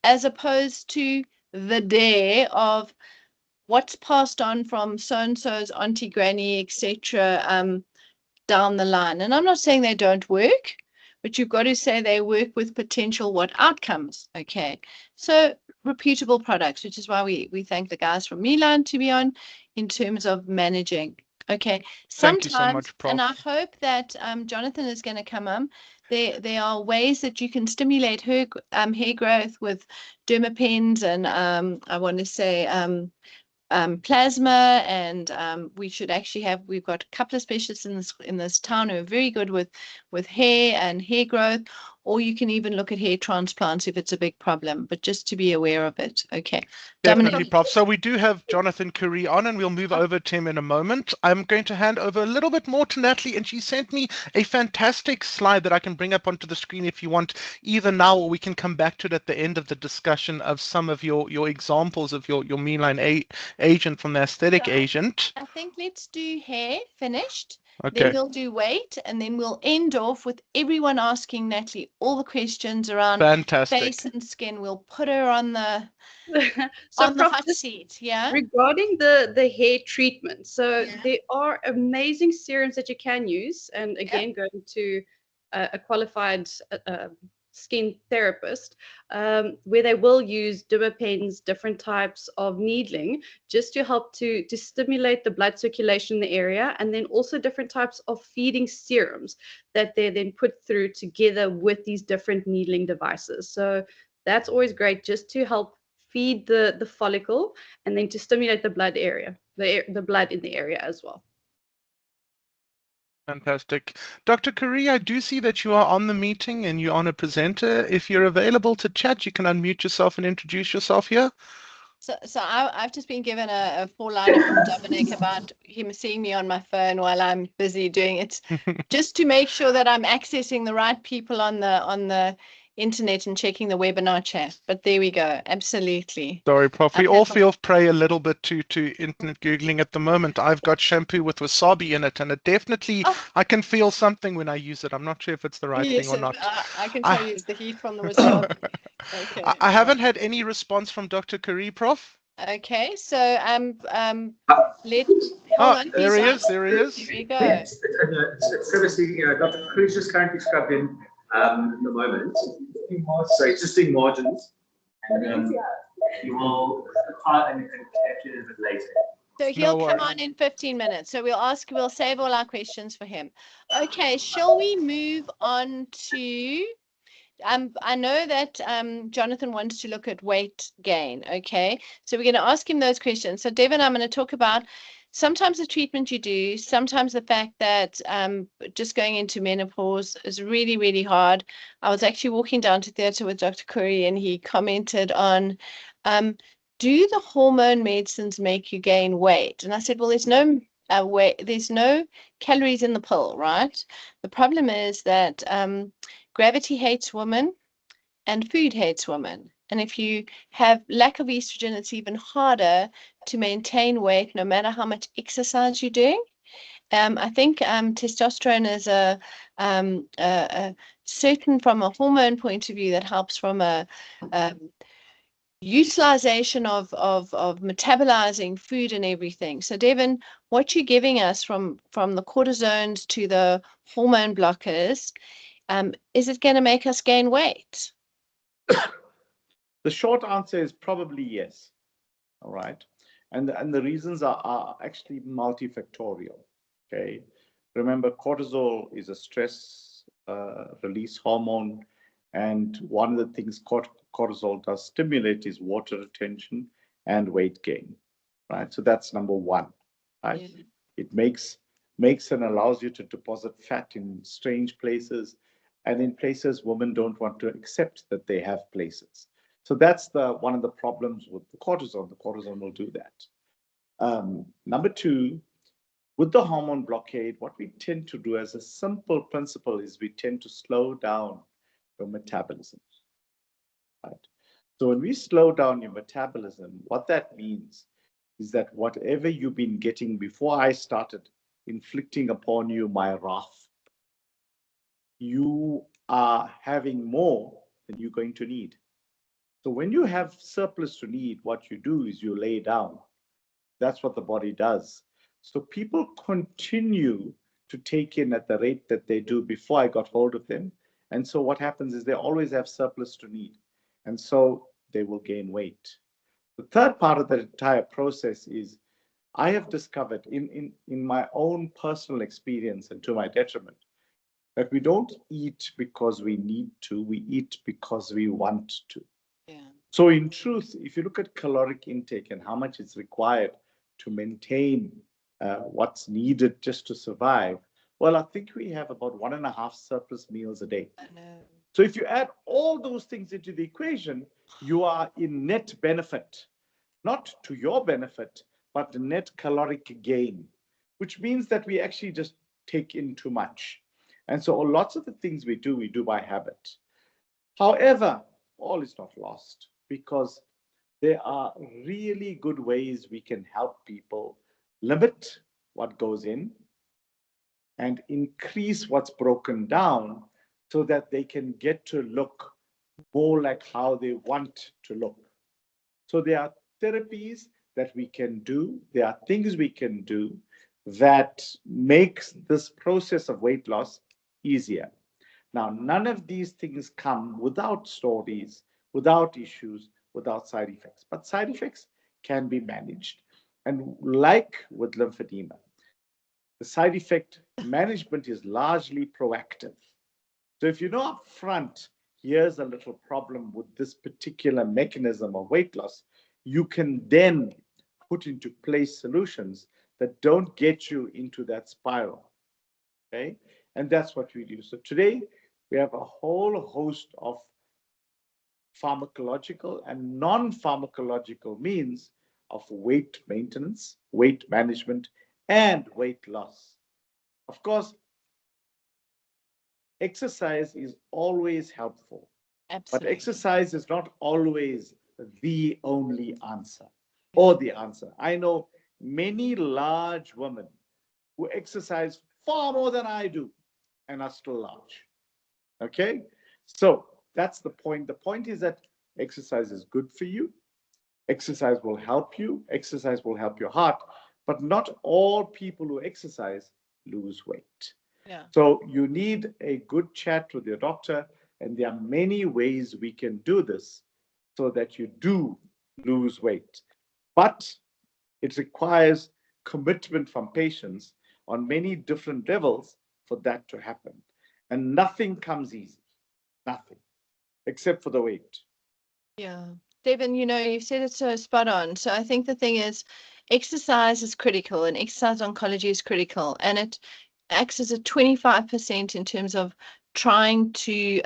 Speaker 3: as opposed to the dare of what's passed on from so-and-so's auntie, granny, etc. down the line. And I'm not saying they don't work, but you've got to say they work with potential what outcomes. Okay. So reputable products, which is why we thank the guys from Meline to be on in terms of managing. Okay.
Speaker 1: Thank you so
Speaker 3: Sometimes,
Speaker 1: much, Prof.
Speaker 3: and I hope that Jonathan is going to come on. There are ways that you can stimulate her hair growth with dermapens and I want to say plasma, and we've got a couple of specialists in this town who are very good with hair and hair growth, or you can even look at hair transplants if it's a big problem, but just to be aware of it. Okay.
Speaker 1: Definitely,
Speaker 3: Dominic.
Speaker 1: Prof. So we do have Jonathan Curry on, and we'll move over to him in a moment. I'm going to hand over a little bit more to Natalie, and she sent me a fantastic slide that I can bring up onto the screen if you want, either now or we can come back to it at the end of the discussion of some of your examples of your Meline agent from the aesthetic agent.
Speaker 3: I think let's do hair finished.
Speaker 1: Okay.
Speaker 3: Then we'll do weight, and then we'll end off with everyone asking Natalie all the questions around
Speaker 1: Fantastic.
Speaker 3: face and skin. We'll put her on the
Speaker 5: So
Speaker 3: on the
Speaker 5: Prof,
Speaker 3: hot
Speaker 5: just
Speaker 3: seat. Yeah.
Speaker 5: regarding the hair treatment, so
Speaker 3: Yeah.
Speaker 5: there are amazing serums that you can use, and again, going to a qualified skin therapist, where they will use dermapens, different types of needling, just to help to stimulate the blood circulation in the area, and then also different types of feeding serums that they then put through together with these different needling devices. So that's always great, just to help feed the follicle and then to stimulate the blood area, the blood in the area as well.
Speaker 1: Fantastic. Dr. Curry, I do see that you are on the meeting and you're on a presenter. If you're available to chat, you can unmute yourself and introduce yourself here.
Speaker 3: So I've just been given a four-liner from Dominic about him seeing me on my phone while I'm busy doing it, just to make sure that I'm accessing the right people on the internet and checking the webinar chat. But there we go. Absolutely.
Speaker 1: Sorry, Prof. We all feel prey a little bit to internet Googling at the moment. I've got shampoo with wasabi in it, and it definitely, I can feel something when I use it. I'm not sure if it's the right thing or not.
Speaker 3: I can tell you it's the heat from the wasabi. Okay.
Speaker 1: I haven't had any response from Dr. Curry, Prof.
Speaker 3: Okay, so hold on.
Speaker 1: There he is. There he is.
Speaker 3: Here we go.
Speaker 6: It's Trevor speaking. Dr. Cruz just currently scrubbed in at the moment. So he's just doing margins, and he will try and catch it a bit later.
Speaker 3: So he'll come on in 15 minutes. So we'll save all our questions for him. Okay, shall we move on to I know that Jonathan wants to look at weight gain. Okay, so we're going to ask him those questions. So Devan, I'm going to talk about sometimes the treatment you do, sometimes the fact that just going into menopause is really, really hard. I was actually walking down to theatre with Dr. Curry, and he commented on, do the hormone medicines make you gain weight? And I said, well, there's no there's no calories in the pill, right? The problem is that gravity hates women and food hates women. And if you have lack of estrogen, it's even harder to maintain weight no matter how much exercise you're doing. I think testosterone is a certain from a hormone point of view that helps from a utilization of metabolizing food and everything. So Devan, what you're giving us from the cortisones to the hormone blockers, is it going to make us gain weight?
Speaker 2: The short answer is probably yes. All right. And the reasons are actually multifactorial. Okay. Remember, cortisol is a stress release hormone. And one of the things cortisol does stimulate is water retention and weight gain. Right. So that's number one. Right. Yeah. It makes and allows you to deposit fat in strange places, and in places women don't want to accept that they have places. So that's one of the problems with the cortisone. The cortisone will do that. Number two, with the hormone blockade, what we tend to do as a simple principle is we tend to slow down your metabolism. Right? So when we slow down your metabolism, what that means is that whatever you've been getting before I started inflicting upon you my wrath, you are having more than you're going to need. So when you have surplus to need, what you do is you lay down. That's what the body does. So people continue to take in at the rate that they do before I got hold of them. And so what happens is they always have surplus to need. And so they will gain weight. The third part of the entire process is I have discovered in my own personal experience and to my detriment that we don't eat because we need to, we eat because we want to.
Speaker 3: Yeah.
Speaker 2: So in truth, if you look at caloric intake and how much is required to maintain what's needed just to survive, well, I think we have about 1.5 surplus meals a day.
Speaker 3: I know.
Speaker 2: So if you add all those things into the equation, you are in net benefit, not to your benefit, but net caloric gain, which means that we actually just take in too much. And so lots of the things we do by habit. However, all is not lost because there are really good ways we can help people limit what goes in and increase what's broken down so that they can get to look more like how they want to look. So there are therapies that we can do. There are things we can do that makes this process of weight loss easier. Now, none of these things come without stories, without issues, without side effects. But side effects can be managed. And like with lymphedema, the side effect management is largely proactive. So if you know up front, here's a little problem with this particular mechanism of weight loss, you can then put into place solutions that don't get you into that spiral. Okay? And that's what we do. So today, we have a whole host of pharmacological and non-pharmacological means of weight maintenance, weight management, and weight loss. Of course, exercise is always helpful,
Speaker 3: Absolutely.
Speaker 2: but exercise is not always the only answer or the answer. I know many large women who exercise far more than I do and are still large. Okay? So that's the point. The point is that exercise is good for you. Exercise will help you. Exercise will help your heart. But not all people who exercise lose weight.
Speaker 3: Yeah.
Speaker 2: So you need a good chat with your doctor, and there are many ways we can do this so that you do lose weight. But it requires commitment from patients on many different levels for that to happen. And nothing comes easy, nothing, except for the weight.
Speaker 3: Yeah. Devan, you said it so spot on. So I think the thing is, exercise is critical and exercise oncology is critical. And it acts as a 25% in terms of trying to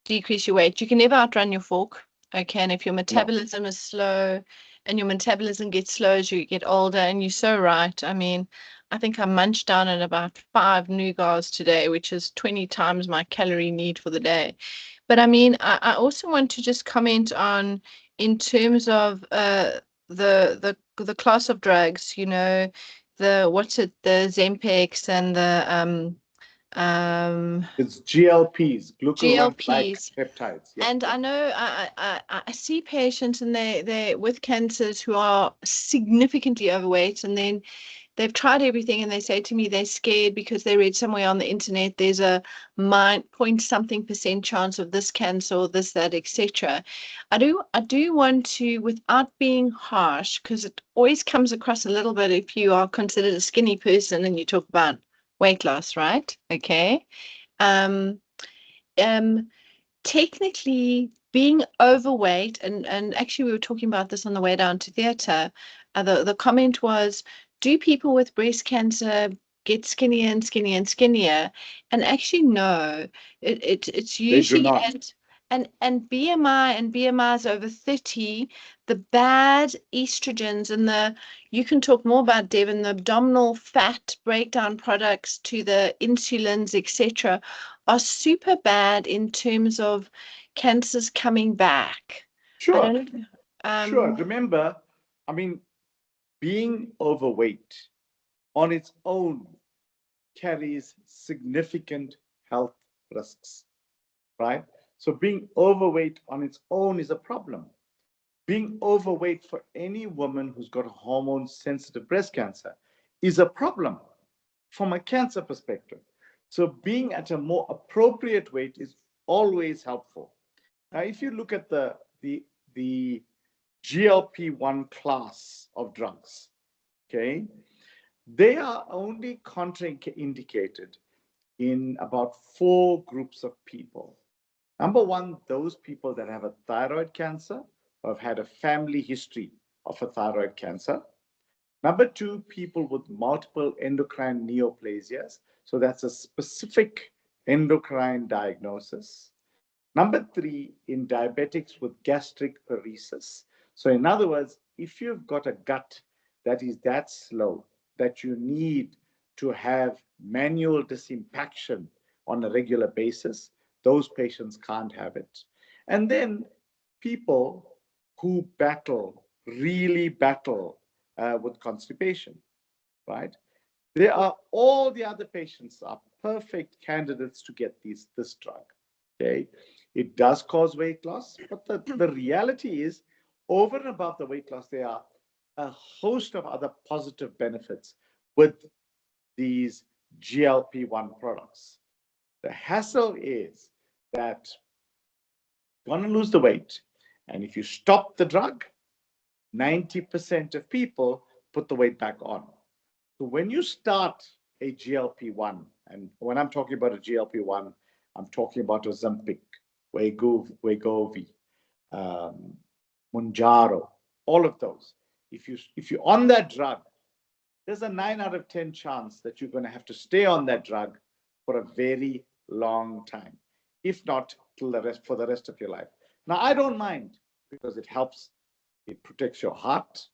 Speaker 3: decrease your weight. You can never outrun your fork. Okay. And if your metabolism is slow and your metabolism gets slow as you get older, and you're so right. I mean, I think I munched down at about 5 nougats today, which is 20 times my calorie need for the day. But I mean, I also want to just comment on in terms of the class of drugs, the the Zempics and the
Speaker 2: It's GLPs, glucagon-like
Speaker 3: GLPs.
Speaker 2: peptides. Yeah.
Speaker 3: And I know I see patients and they with cancers who are significantly overweight, and then they've tried everything and they say to me they're scared because they read somewhere on the internet there's a point something percent chance of this cancer or this, that, etc. I do want to, without being harsh, because it always comes across a little bit if you are considered a skinny person and you talk about weight loss, right? Okay. Um, Technically being overweight, and actually we were talking about this on the way down to theatre. The comment was, do people with breast cancer get skinnier and skinnier and skinnier? And actually no, it's usually and BMIs over 30, the bad estrogens and you can talk more about, Devon, the abdominal fat breakdown products to the insulins, etc., are super bad in terms of cancers coming back.
Speaker 2: Sure.
Speaker 3: I don't know.
Speaker 2: Sure. Remember, I mean, being overweight on its own carries significant health risks, right? So being overweight on its own is a problem. Being overweight for any woman who's got hormone-sensitive breast cancer is a problem. from a cancer perspective. So being at a more appropriate weight is always helpful. Now, if you look at the GLP-1 class of drugs, okay, they are only contraindicated in about 4 groups of people. Number one, those people that have a thyroid cancer or have had a family history of a thyroid cancer. Number 2, people with multiple endocrine neoplasias. So that's a specific endocrine diagnosis. Number 3, in diabetics with gastric paresis. So in other words, if you've got a gut that is that slow that you need to have manual disimpaction on a regular basis, those patients can't have it. And then people who really battle with constipation, right? All the other patients are perfect candidates to get this drug, okay? It does cause weight loss, but the reality is, over and above the weight loss, there are a host of other positive benefits with these GLP-1 products. The hassle is that you're going to lose the weight, and if you stop the drug, 90% of people put the weight back on. So when you start a GLP-1, and when I'm talking about a GLP-1, I'm talking about Ozempic, Wegovy, Mounjaro, all of those. If you're on that drug, there's a 9 out of 10 chance that you're going to have to stay on that drug for a very long time, if not for the rest of your life. Now, I don't mind, because it helps. It protects your heart,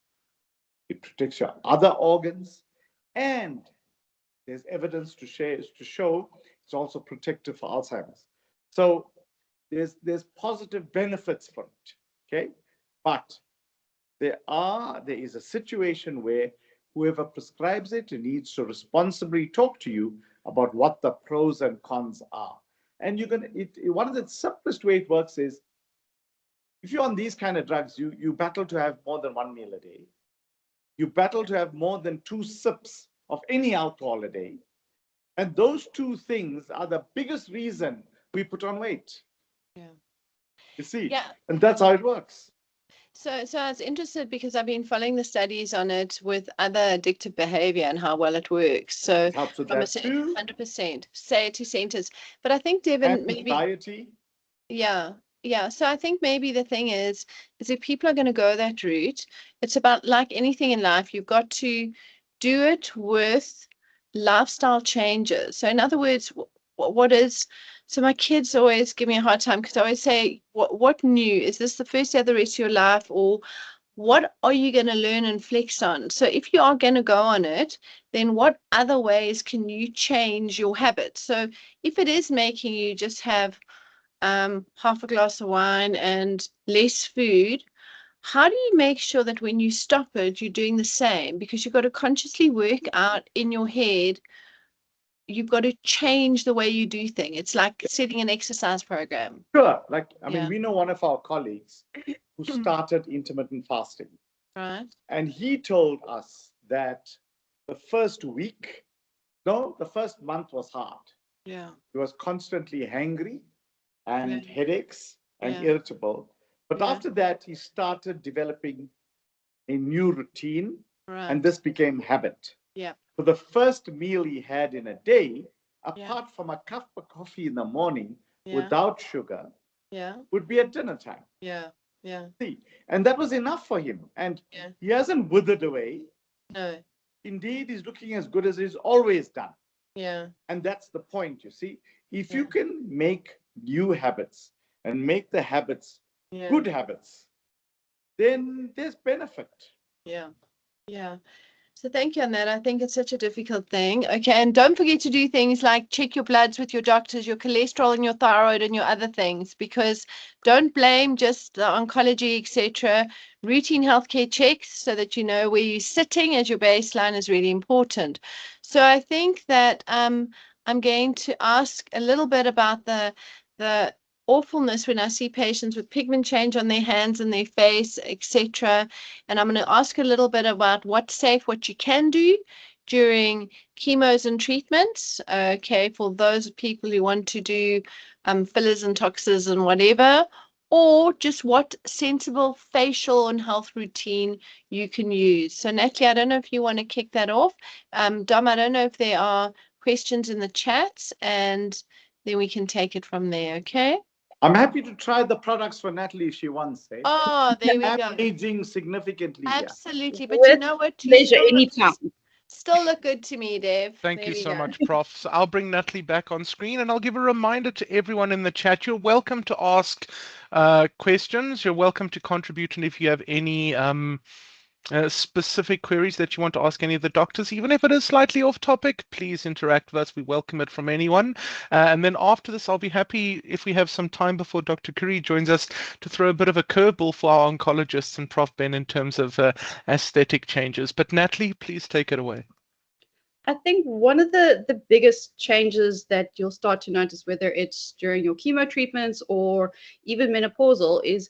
Speaker 2: it protects your other organs, and there's evidence to show it's also protective for Alzheimer's. So there's positive benefits for it, okay? But there is a situation where whoever prescribes it needs to responsibly talk to you about what the pros and cons are. And one of the simplest way it works is, if you're on these kind of drugs, you battle to have more than 1 meal a day. You battle to have more than 2 sips of any alcohol a day. And those 2 things are the biggest reason we put on weight.
Speaker 3: Yeah.
Speaker 2: You see?
Speaker 3: Yeah.
Speaker 2: And that's how it works.
Speaker 3: So I was interested because I've been following the studies on it with other addictive behavior and how well it works. So
Speaker 2: It helps with that too.
Speaker 3: 100%, satiety centers. But I think, Devan, maybe
Speaker 2: anxiety.
Speaker 3: Yeah. So I think maybe the thing is if people are going to go that route, it's about, like anything in life, you've got to do it with lifestyle changes. So in other words, so my kids always give me a hard time because I always say, what new? Is this the first day of the rest of your life, or what are you going to learn and flex on? So if you are going to go on it, then what other ways can you change your habits? So if it is making you just have half a glass of wine and less food, how do you make sure that when you stop it, you're doing the same? Because you've got to consciously work out in your head, you've got to change the way you do things. It's like setting an exercise program.
Speaker 2: Sure. We know one of our colleagues who started intermittent fasting.
Speaker 3: Right.
Speaker 2: And he told us that the first month was hard.
Speaker 3: Yeah.
Speaker 2: He was constantly hangry and headaches and
Speaker 3: Yeah.
Speaker 2: irritable. But after that, he started developing a new routine, and this became habit.
Speaker 3: Yeah.
Speaker 2: So the first meal he had in a day, apart from a cup of coffee in the morning without sugar, would be at dinner time.
Speaker 3: Yeah.
Speaker 2: See, and that was enough for him. And he hasn't withered away.
Speaker 3: No.
Speaker 2: Indeed, he's looking as good as he's always done.
Speaker 3: Yeah.
Speaker 2: And that's the point, you see. If you can make new habits and make the habits good habits, then there's benefit.
Speaker 3: Yeah. So thank you on that. I think it's such a difficult thing. Okay, and don't forget to do things like check your bloods with your doctors, your cholesterol and your thyroid and your other things, because don't blame just the oncology, etc. Routine healthcare checks so that you know where you're sitting as your baseline is really important. So I think that I'm going to ask a little bit about the awfulness when I see patients with pigment change on their hands and their face, etc. And I'm going to ask a little bit about what's safe, what you can do during chemos and treatments, okay, for those people who want to do fillers and toxins and whatever, or just what sensible facial and health routine you can use. So Natalie, I don't know if you want to kick that off. Dom, I don't know if there are questions in the chats, and then we can take it from there, okay?
Speaker 2: I'm happy to try the products for Natalie if she wants. Eh?
Speaker 3: Oh, there we go.
Speaker 2: Aging significantly.
Speaker 3: Absolutely. But
Speaker 5: With
Speaker 3: you know what? You
Speaker 5: pleasure, anytime.
Speaker 3: still look good to me, Dev.
Speaker 1: Thank
Speaker 3: There
Speaker 1: you
Speaker 3: we
Speaker 1: so
Speaker 3: go.
Speaker 1: much, Prof. So I'll bring Natalie back on screen, and I'll give a reminder to everyone in the chat. You're welcome to ask questions. You're welcome to contribute, and if you have any specific queries that you want to ask any of the doctors, even if it is slightly off topic, please interact with us. We welcome it from anyone. And then after this, I'll be happy if we have some time before Dr. Curie joins us to throw a bit of a curveball for our oncologists and Prof Ben in terms of aesthetic changes. But Natalie, please take it away.
Speaker 5: I think one of the biggest changes that you'll start to notice, whether it's during your chemo treatments or even menopausal, is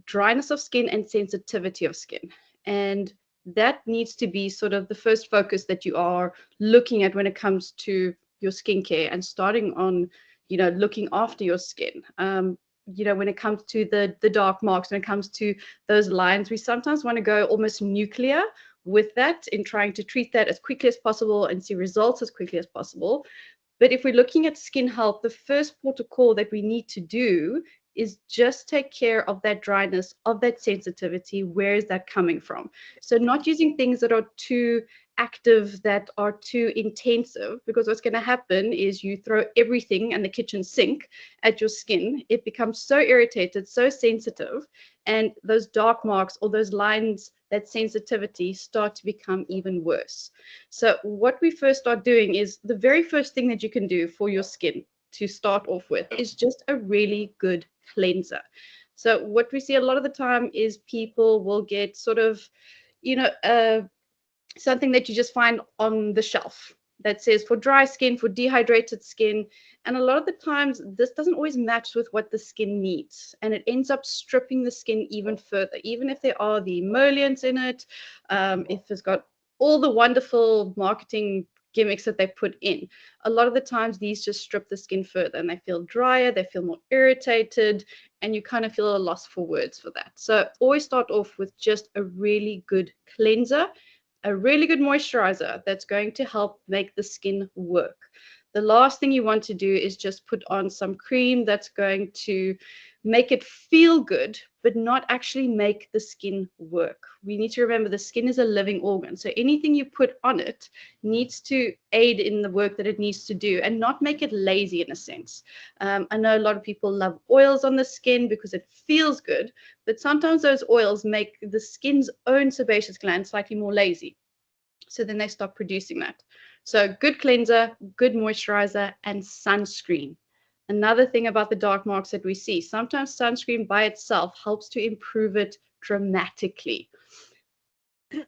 Speaker 5: dryness of skin and sensitivity of skin. And that needs to be sort of the first focus that you are looking at when it comes to your skincare and starting on, looking after your skin. When it comes to the dark marks, when it comes to those lines, we sometimes want to go almost nuclear with that in trying to treat that as quickly as possible and see results as quickly as possible. But if we're looking at skin health, the first port of call that we need to do is just take care of that dryness, of that sensitivity. Where is that coming from? So not using things that are too active, that are too intensive, because what's going to happen is you throw everything and the kitchen sink at your skin. It becomes so irritated, so sensitive, and those dark marks or those lines, that sensitivity, start to become even worse. So what we first start doing is the very first thing that you can do for your skin to start off with is just a really good cleanser. So what we see a lot of the time is people will get sort of, something that you just find on the shelf that says for dry skin, for dehydrated skin. And a lot of the times this doesn't always match with what the skin needs. And it ends up stripping the skin even further, even if there are the emollients in it, if it's got all the wonderful marketing gimmicks that they put in. A lot of the times these just strip the skin further and they feel drier, they feel more irritated, and you kind of feel a loss for words for that. So always start off with just a really good cleanser, a really good moisturizer that's going to help make the skin work. The last thing you want to do is just put on some cream that's going to make it feel good, but not actually make the skin work. We need to remember the skin is a living organ. So anything you put on it needs to aid in the work that it needs to do and not make it lazy in a sense. I know a lot of people love oils on the skin because it feels good, but sometimes those oils make the skin's own sebaceous gland slightly more lazy. So then they stop producing that. So good cleanser, good moisturizer, and sunscreen. Another thing about the dark marks that we see, sometimes sunscreen by itself helps to improve it dramatically.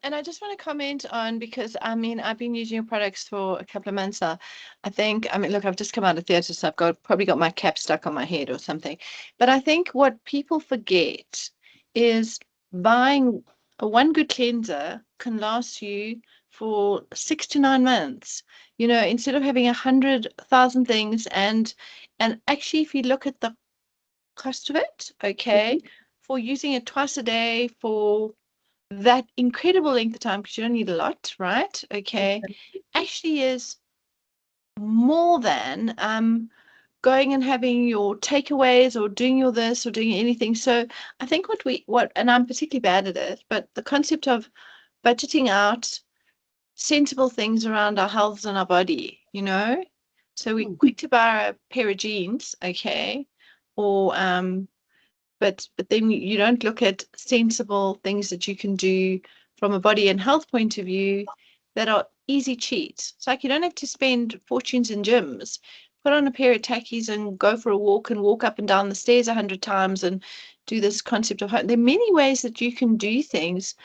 Speaker 3: And I just want to comment on, because I've been using your products for a couple of months now. Look, I've just come out of theatre, so I've probably got my cap stuck on my head or something. But I think what people forget is buying one good cleanser can last you for 6 to 9 months. Instead of having 100,000 things, and actually, if you look at the cost of it, okay, for using it twice a day for that incredible length of time, because you don't need a lot, right? Okay, actually is more than going and having your takeaways or doing your this or doing anything. So I think and I'm particularly bad at it, but the concept of budgeting out sensible things around our health and our body, so we're quick to buy a pair of jeans, okay, or but then you don't look at sensible things that you can do from a body and health point of view that are easy cheats. It's like you don't have to spend fortunes in gyms. Put on a pair of tackies and go for a walk and walk up and down the stairs 100 times and do this concept of home. There are many ways that you can do things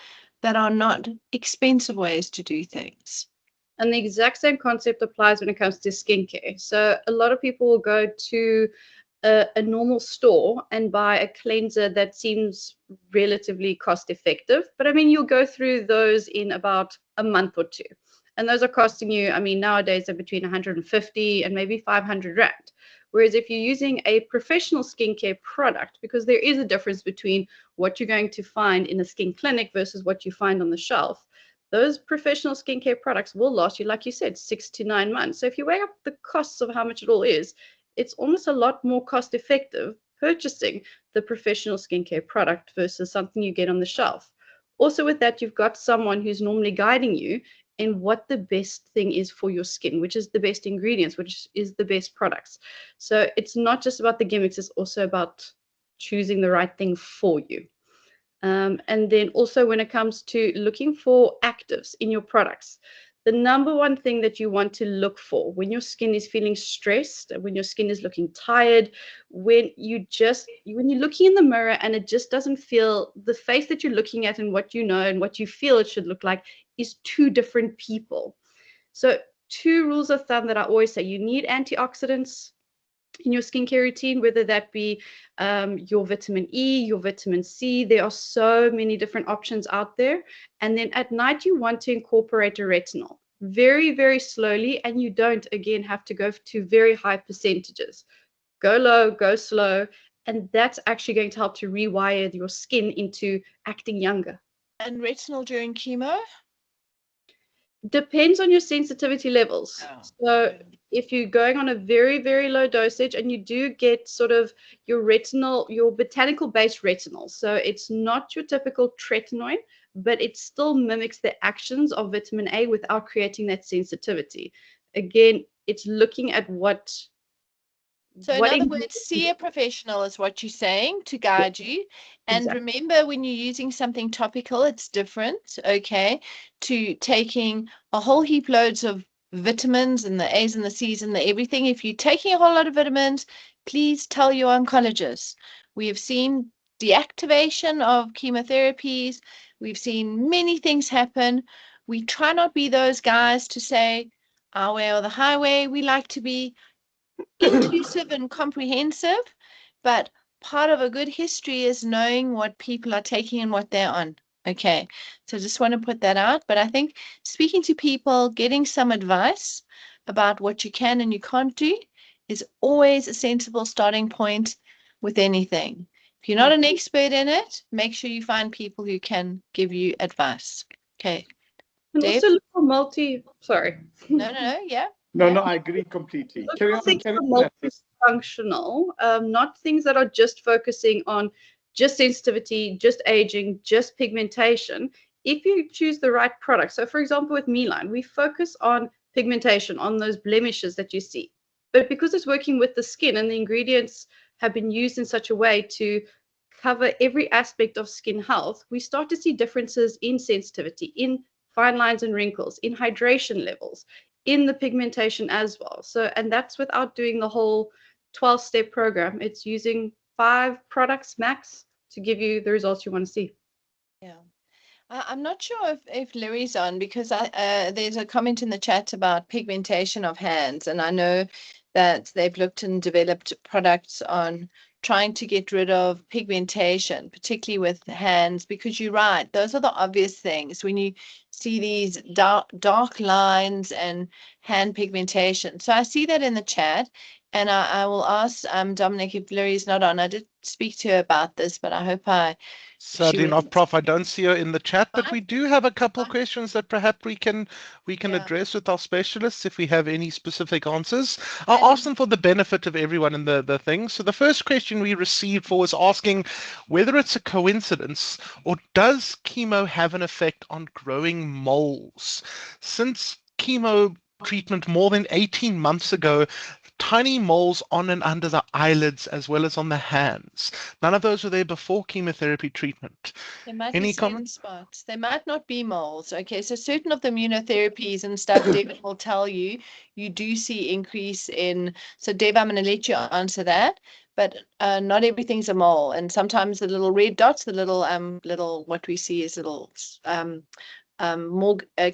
Speaker 3: that are not expensive ways to do things.
Speaker 5: And the exact same concept applies when it comes to skincare. So a lot of people will go to a normal store and buy a cleanser that seems relatively cost effective. But you'll go through those in about a month or two. And those are costing you, I mean, nowadays they're between 150 and maybe 500 Rand. Whereas if you're using a professional skincare product, because there is a difference between what you're going to find in a skin clinic versus what you find on the shelf, those professional skincare products will last you, like you said, 6 to 9 months. So if you weigh up the costs of how much it all is, it's almost a lot more cost effective purchasing the professional skincare product versus something you get on the shelf. Also with that, you've got someone who's normally guiding you in what the best thing is for your skin, which is the best ingredients, which is the best products. So it's not just about the gimmicks, it's also about choosing the right thing for you. And then also when it comes to looking for actives in your products, the number one thing that you want to look for when your skin is feeling stressed, when your skin is looking tired, when you're looking in the mirror and it just doesn't feel, the face that you're looking at and what you know and what you feel it should look like is two different people. So 2 rules of thumb that I always say: you need antioxidants in your skincare routine, whether that be your vitamin E, your vitamin C. There are so many different options out there. And then at night, you want to incorporate a retinol very, very slowly. And you don't, again, have to go to very high percentages. Go low, go slow. And that's actually going to help to rewire your skin into acting younger.
Speaker 3: And retinol during chemo?
Speaker 5: Depends on your sensitivity levels.
Speaker 3: Oh.
Speaker 5: So if you're going on a very, very low dosage and you do get sort of your retinol, your botanical based retinol, so it's not your typical tretinoin, but it still mimics the actions of vitamin A without creating that sensitivity. Again, it's looking at what.
Speaker 3: So in other words, see a professional is what you're saying to guide you. And
Speaker 5: Exactly.
Speaker 3: Remember, when you're using something topical, it's different, okay, to taking a whole heap loads of vitamins and the A's and the C's and the everything. If you're taking a whole lot of vitamins, please tell your oncologist. We have seen deactivation of chemotherapies. We've seen many things happen. We try not be those guys to say our way or the highway. We like to be inclusive and comprehensive, but part of a good history is knowing what people are taking and what they're on. Okay, so just want to put that out. But I think speaking to people, getting some advice about what you can and you can't do is always a sensible starting point with anything. If you're not an expert in it, make sure you find people who can give you advice. Okay.
Speaker 5: And
Speaker 3: Dave?
Speaker 5: also look for
Speaker 3: No, yeah.
Speaker 2: No, I agree completely. Carry on.
Speaker 5: Multifunctional, not things that are just focusing on just sensitivity, just aging, just pigmentation. If you choose the right product, so for example with Meline, we focus on pigmentation, on those blemishes that you see. But because it's working with the skin and the ingredients have been used in such a way to cover every aspect of skin health, we start to see differences in sensitivity, in fine lines and wrinkles, in hydration levels, in the pigmentation as well. So, and that's without doing the whole 12-step program. It's using 5 products max to give you the results you want to see.
Speaker 3: Yeah. I'm not sure if Larry's on, because there's a comment in the chat about pigmentation of hands, and I know that they've looked and developed products on trying to get rid of pigmentation, particularly with hands, because you're right, those are the obvious things when you see these dark lines and hand pigmentation. So I see that in the chat, and I will ask Dominic if Larry's not on. I did speak to her about this, but I hope
Speaker 1: Sadly not, Prof. I don't see her in the chat, but we do have a couple of questions that perhaps we can address with our specialists if we have any specific answers. I'll ask them for the benefit of everyone in the thing. So the first question we received was asking whether it's a coincidence or does chemo have an effect on growing moles? Since chemo treatment more than 18 months ago, tiny moles on and under the eyelids as well as on the hands. None of those were there before chemotherapy treatment.
Speaker 3: There might
Speaker 1: Any
Speaker 3: be skin spots. They might not be moles. Okay, so certain of the immunotherapies and stuff, David will tell you, you do see increase in. So Dave, I'm going to let you answer that. But not everything's a mole, and sometimes the little red dots, the little what we see is little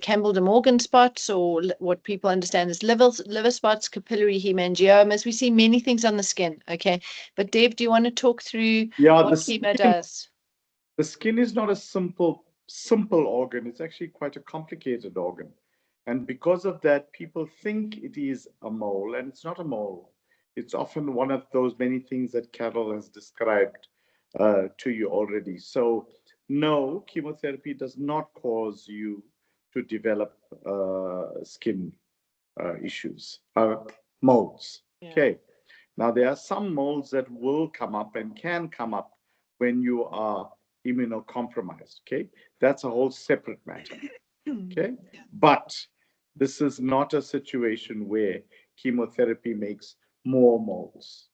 Speaker 3: Campbell de Morgan spots, or what people understand as liver spots, capillary hemangiomas. We see many things on the skin. Okay, but Dave, do you want to talk through what chemo does?
Speaker 2: The skin is not a simple organ. It's actually quite a complicated organ. And because of that, people think it is a mole, and it's not a mole. It's often one of those many things that Carol has described to you already. So no, chemotherapy does not cause you to develop skin issues, moles.
Speaker 3: Yeah.
Speaker 2: Okay. Now, there are some moles that will come up and can come up when you are immunocompromised. Okay. That's a whole separate matter. Okay. But this is not a situation where chemotherapy makes more moles.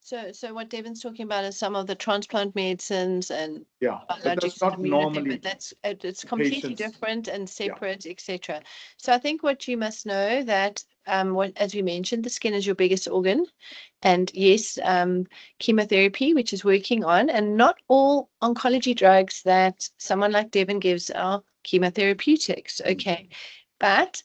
Speaker 3: So what Devan's talking about is some of the transplant medicines and
Speaker 2: Yeah, but that's
Speaker 3: biologics
Speaker 2: not
Speaker 3: and immunotherapy,
Speaker 2: normally
Speaker 3: but that's it's completely
Speaker 2: patients.
Speaker 3: different and separate, etc. So I think what you must know that what, as we mentioned, the skin is your biggest organ, and yes, chemotherapy, which is working on, and not all oncology drugs that someone like Devan gives are chemotherapeutics. Okay, but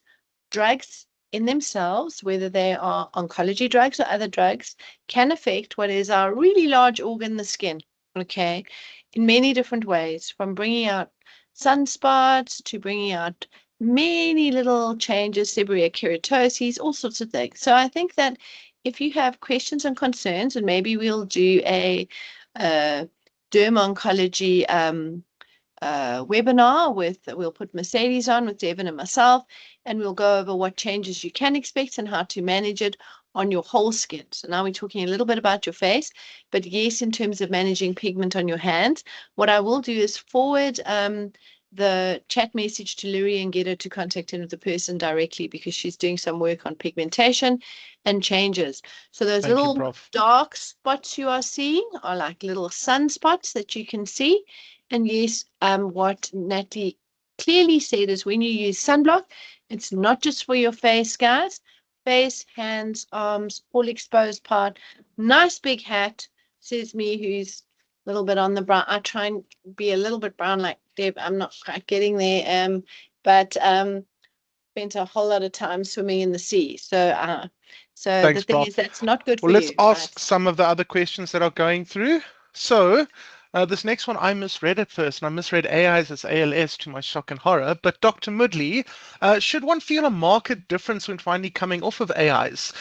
Speaker 3: drugs in themselves, whether they are oncology drugs or other drugs, can affect what is our really large organ, the skin, okay, in many different ways, from bringing out sunspots to bringing out many little changes, seborrheic keratoses, all sorts of things. So I think that if you have questions and concerns, and maybe we'll do a derm oncology webinar we'll put Mercedes on with Devan and myself, and we'll go over what changes you can expect and how to manage it on your whole skin. So now we're talking a little bit about your face, but yes, in terms of managing pigment on your hands, what I will do is forward the chat message to Lurie and get her to contact in with the person directly, because she's doing some work on pigmentation and changes. So those
Speaker 1: Thank you,
Speaker 3: little
Speaker 1: Prof.
Speaker 3: dark spots you are seeing are like little sunspots that you can see. And yes, what Natalie clearly said is when you use sunblock, it's not just for your face, guys. Face, hands, arms, all exposed part. Nice big hat, says me, who's a little bit on the brown. I try and be a little bit brown like Deb. I'm not quite getting there. But spent a whole lot of time swimming in the sea. So
Speaker 1: Thanks,
Speaker 3: the thing
Speaker 1: Prof.
Speaker 3: is that's not good
Speaker 1: Well,
Speaker 3: for
Speaker 1: let's
Speaker 3: you,
Speaker 1: ask
Speaker 3: right?
Speaker 1: some of the other questions that are going through. So, this next one, I misread at first, and I misread AIs as ALS to my shock and horror. But Dr. Moodley, should one feel a marked difference when finally coming off of AIs?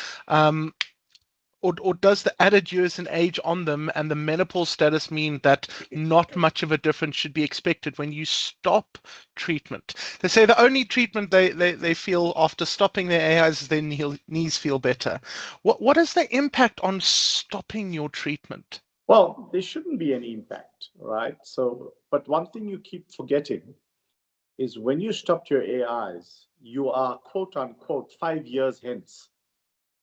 Speaker 1: Or does the added years and age on them and the menopause status mean that not much of a difference should be expected when you stop treatment? They say the only treatment they feel after stopping their AIs is their knees feel better. What is the impact on stopping your treatment?
Speaker 2: Well, there shouldn't be any impact, right? So, but one thing you keep forgetting is when you stopped your AIs, you are quote unquote 5 years hence.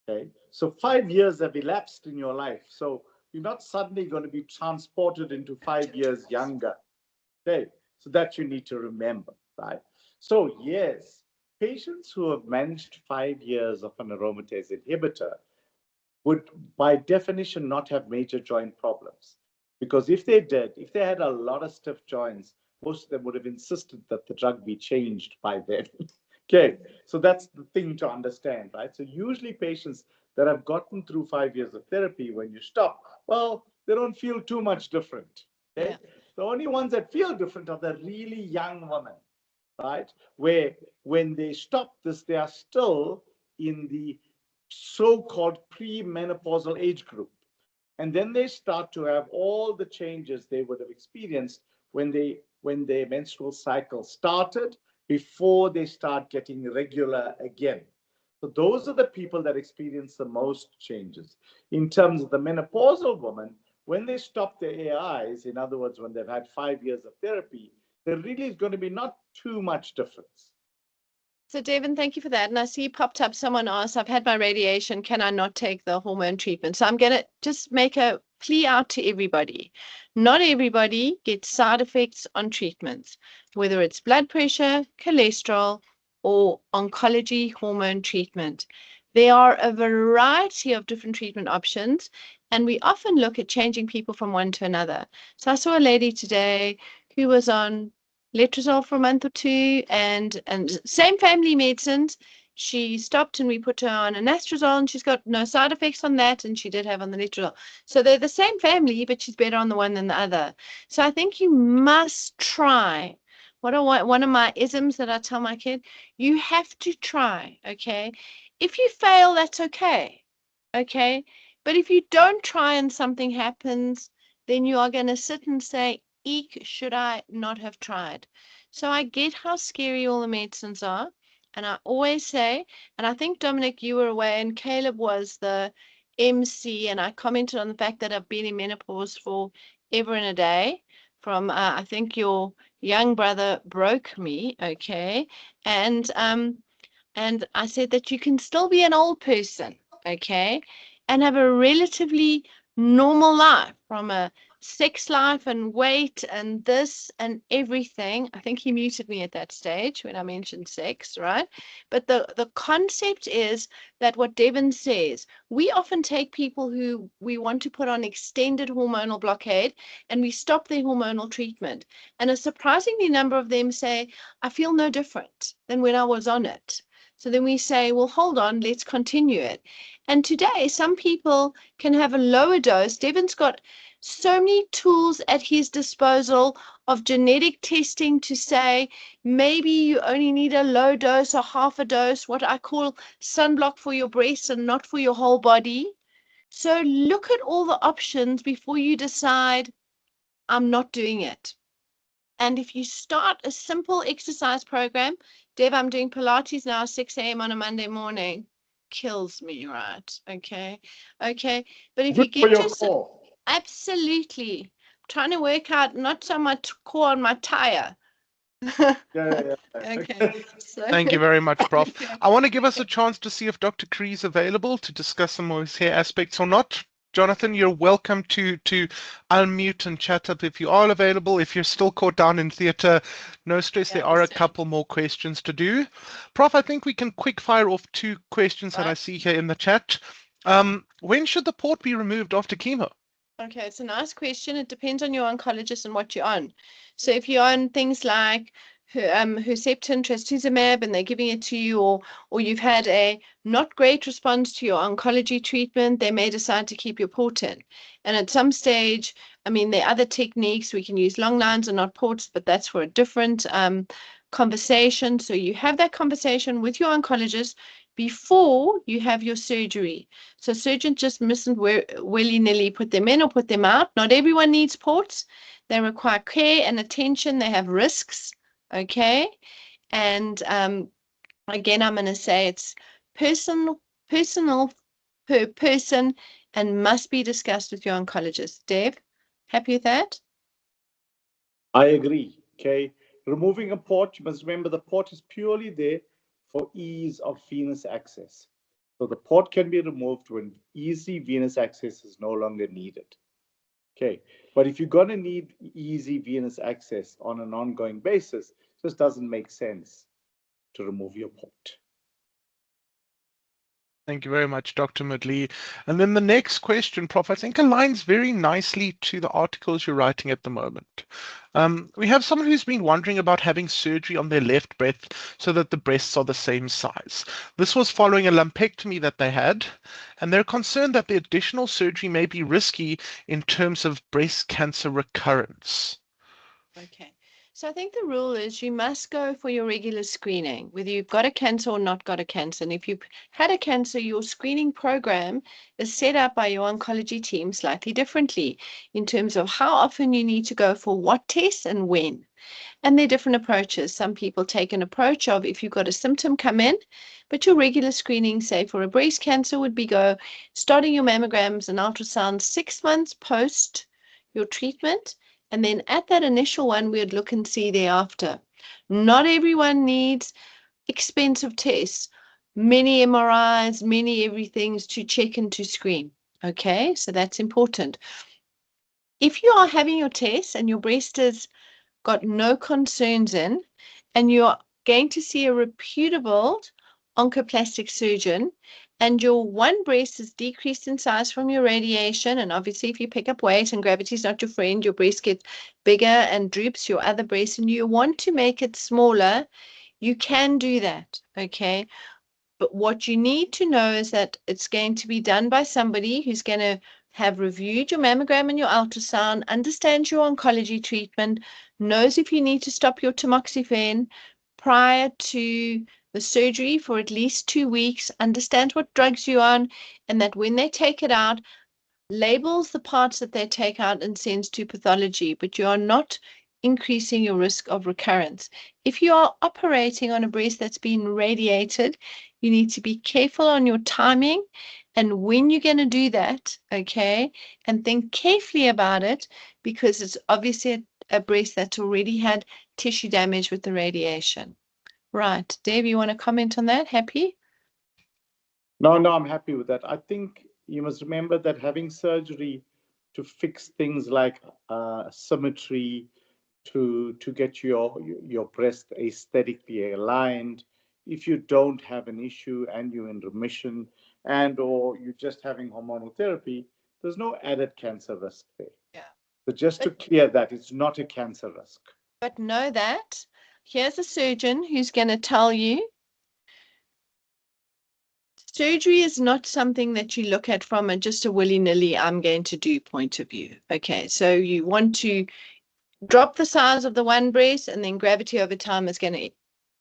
Speaker 2: Okay. So 5 years have elapsed in your life. So you're not suddenly going to be transported into 5 years younger. Okay. So that you need to remember, right? So yes, patients who have managed 5 years of an aromatase inhibitor would by definition not have major joint problems. Because if they did, if they had a lot of stiff joints, most of them would have insisted that the drug be changed by then. Okay, so that's the thing to understand, right? So usually patients that have gotten through 5 years of therapy, when you stop, well, they don't feel too much different. Okay,
Speaker 3: Yeah.
Speaker 2: the only ones that feel different are the really young women, right? Where when they stop this, they are still in the so-called premenopausal age group. And then they start to have all the changes they would have experienced when their menstrual cycle started, before they start getting regular again. So those are the people that experience the most changes. In terms of the menopausal woman, when they stop their AIs, in other words, when they've had 5 years of therapy, there really is going to be not too much difference.
Speaker 3: So Devan, thank you for that. And I see popped up, someone asked, I've had my radiation, can I not take the hormone treatment? So I'm going to just make a plea out to everybody. Not everybody gets side effects on treatments, whether it's blood pressure, cholesterol, or oncology hormone treatment. There are a variety of different treatment options, and we often look at changing people from one to another. So I saw a lady today who was on letrozole for a month or two, and same family medicines. She stopped and we put her on an anastrozole, and she's got no side effects on that, and she did have on the letrozole. So they're the same family, but she's better on the one than the other. So I think you must try one of my isms that I tell my kid, you have to try, okay? If you fail, that's okay, okay? But if you don't try and something happens, then you are going to sit and say, eek, should I not have tried? So I get how scary all the medicines are. And I always say, and I think, Dominic, you were away and Caleb was the MC, and I commented on the fact that I've been in menopause for ever and a day from, I think your young brother broke me, okay? And I said that you can still be an old person, okay, and have a relatively normal life, from a sex life and weight and this and everything. I think he muted me at that stage when I mentioned sex, right? But the concept is that what Devan says, we often take people who we want to put on extended hormonal blockade and we stop their hormonal treatment. And a surprisingly number of them say, I feel no different than when I was on it. So then we say, well, hold on, let's continue it. And today, some people can have a lower dose. Devan's got so many tools at his disposal of genetic testing to say, maybe you only need a low dose or half a dose, what I call sunblock for your breasts and not for your whole body. So look at all the options before you decide, I'm not doing it. And if you start a simple exercise program, Dev, I'm doing Pilates now, 6 a.m. on a Monday morning. Kills me, right? Okay. Okay. But if you
Speaker 2: Good for
Speaker 3: get
Speaker 2: your core.
Speaker 3: absolutely trying to work out not so much core on my tire.
Speaker 2: Yeah.
Speaker 3: Okay. So
Speaker 1: Thank you very much, Prof.
Speaker 3: okay.
Speaker 1: I want to give us a chance to see if Dr. Cree is available to discuss some of his hair aspects or not. Jonathan, you're welcome to unmute and chat up if you are available. If you're still caught down in theatre, no stress.
Speaker 3: Yeah,
Speaker 1: There are a
Speaker 3: understand.
Speaker 1: couple more questions to do. Prof, I think we can quick fire off 2 questions that I
Speaker 3: Right.
Speaker 1: see here in the chat. When should the port be removed after chemo?
Speaker 3: Okay, it's a nice question. It depends on your oncologist and what you're on. So if you're on things like Herceptin, trastuzumab, and they're giving it to you, or you've had a not great response to your oncology treatment, they may decide to keep your port in. And at some stage, I mean, there are other techniques. We can use long lines and not ports, but that's for a different conversation. So you have that conversation with your oncologist before you have your surgery. So surgeons just mustn't willy-nilly put them in or put them out. Not everyone needs ports. They require care and attention. They have risks, okay? And again, I'm going to say it's personal per person and must be discussed with your oncologist. Dev, happy with that?
Speaker 2: I agree. Okay. Removing a port, you must remember the port is purely there for ease of venous access. So the port can be removed when easy venous access is no longer needed. Okay. But if you're going to need easy venous access on an ongoing basis, it just doesn't make sense to remove your port.
Speaker 1: Thank you very much, Dr. Moodley. And then the next question, Prof, I think aligns very nicely to the articles you're writing at the moment. We have someone who's been wondering about having surgery on their left breast so that the breasts are the same size. This was following a lumpectomy that they had, and they're concerned that the additional surgery may be risky in terms of breast cancer recurrence.
Speaker 3: Okay. So I think the rule is you must go for your regular screening, whether you've got a cancer or not got a cancer. And if you've had a cancer, your screening program is set up by your oncology team slightly differently in terms of how often you need to go for what tests and when. And there are different approaches. Some people take an approach of if you've got a symptom come in, but your regular screening, say for a breast cancer, would be starting your mammograms and ultrasounds 6 months post your treatment. And then at that initial one, we'd look and see thereafter. Not everyone needs expensive tests, many MRIs, many everythings to check and to screen. Okay, so that's important. If you are having your tests and your breast has got no concerns in, and you're going to see a reputable oncoplastic surgeon, and your one breast is decreased in size from your radiation, and obviously if you pick up weight and gravity is not your friend, your breast gets bigger and droops your other breast, and you want to make it smaller, you can do that, okay? But what you need to know is that it's going to be done by somebody who's going to have reviewed your mammogram and your ultrasound, understands your oncology treatment, knows if you need to stop your tamoxifen prior to the surgery for at least 2 weeks, understands what drugs you're on, and that when they take it out, labels the parts that they take out and sends to pathology, but you are not increasing your risk of recurrence. If you are operating on a breast that's been radiated, you need to be careful on your timing and when you're going to do that, okay, and think carefully about it because it's obviously a breast that's already had tissue damage with the radiation. Right. Dave, you want to comment on that? Happy?
Speaker 2: No, I'm happy with that. I think you must remember that having surgery to fix things like symmetry, to get your breast aesthetically aligned, if you don't have an issue and you're in remission and or you're just having hormonal therapy, there's no added cancer risk there.
Speaker 3: Yeah.
Speaker 2: So just to clear that, it's not a cancer risk.
Speaker 3: But know that here's a surgeon who's going to tell you surgery is not something that you look at from just a willy-nilly, I'm going to do point of view. Okay, so you want to drop the size of the one breast and then gravity over time is going to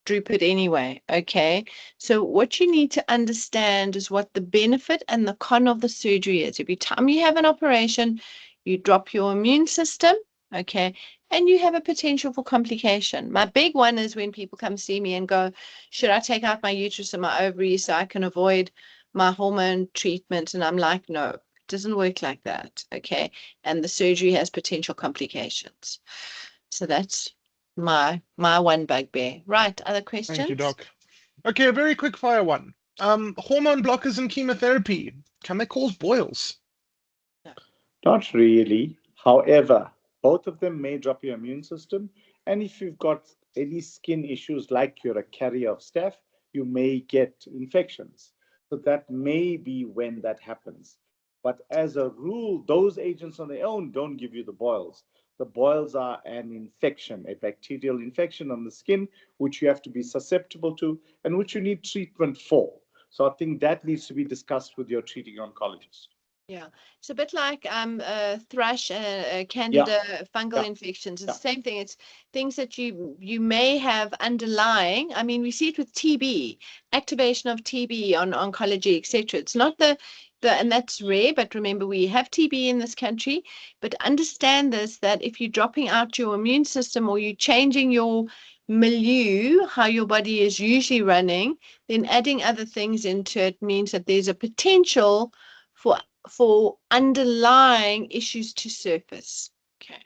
Speaker 3: droop it anyway. Okay, so what you need to understand is what the benefit and the con of the surgery is. Every time you have an operation, you drop your immune system. Okay, and you have a potential for complication. My big one is when people come see me and go, should I take out my uterus and my ovaries so I can avoid my hormone treatment? And I'm like, no, it doesn't work like that. Okay, and the surgery has potential complications. So that's my one bugbear. Right, other questions?
Speaker 1: Thank you, Doc. Okay, a very quick fire one. Hormone blockers and chemotherapy, can they cause boils?
Speaker 2: Not really. However, both of them may drop your immune system. And if you've got any skin issues, like you're a carrier of staph, you may get infections. So that may be when that happens. But as a rule, those agents on their own don't give you the boils. The boils are an infection, a bacterial infection on the skin, which you have to be susceptible to and which you need treatment for. So I think that needs to be discussed with your treating oncologist.
Speaker 3: Yeah, it's a bit like thrush, candida, fungal infections. It's the same thing. It's things that you may have underlying. I mean, we see it with TB, activation of TB on oncology, etc. It's not and that's rare, but remember we have TB in this country. But understand this, that if you're dropping out your immune system or you're changing your milieu, how your body is usually running, then adding other things into it means that there's a potential for underlying issues to surface. Okay.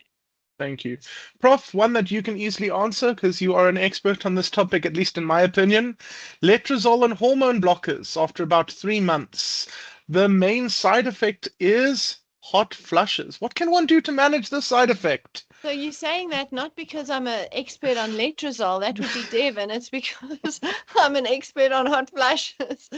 Speaker 1: Thank you. Prof, one that you can easily answer because you are an expert on this topic, at least in my opinion. Letrozole and hormone blockers after about 3 months. The main side effect is hot flushes. What can one do to manage this side effect?
Speaker 3: So you're saying that not because I'm an expert on letrozole, that would be Devan, it's because I'm an expert on hot flushes.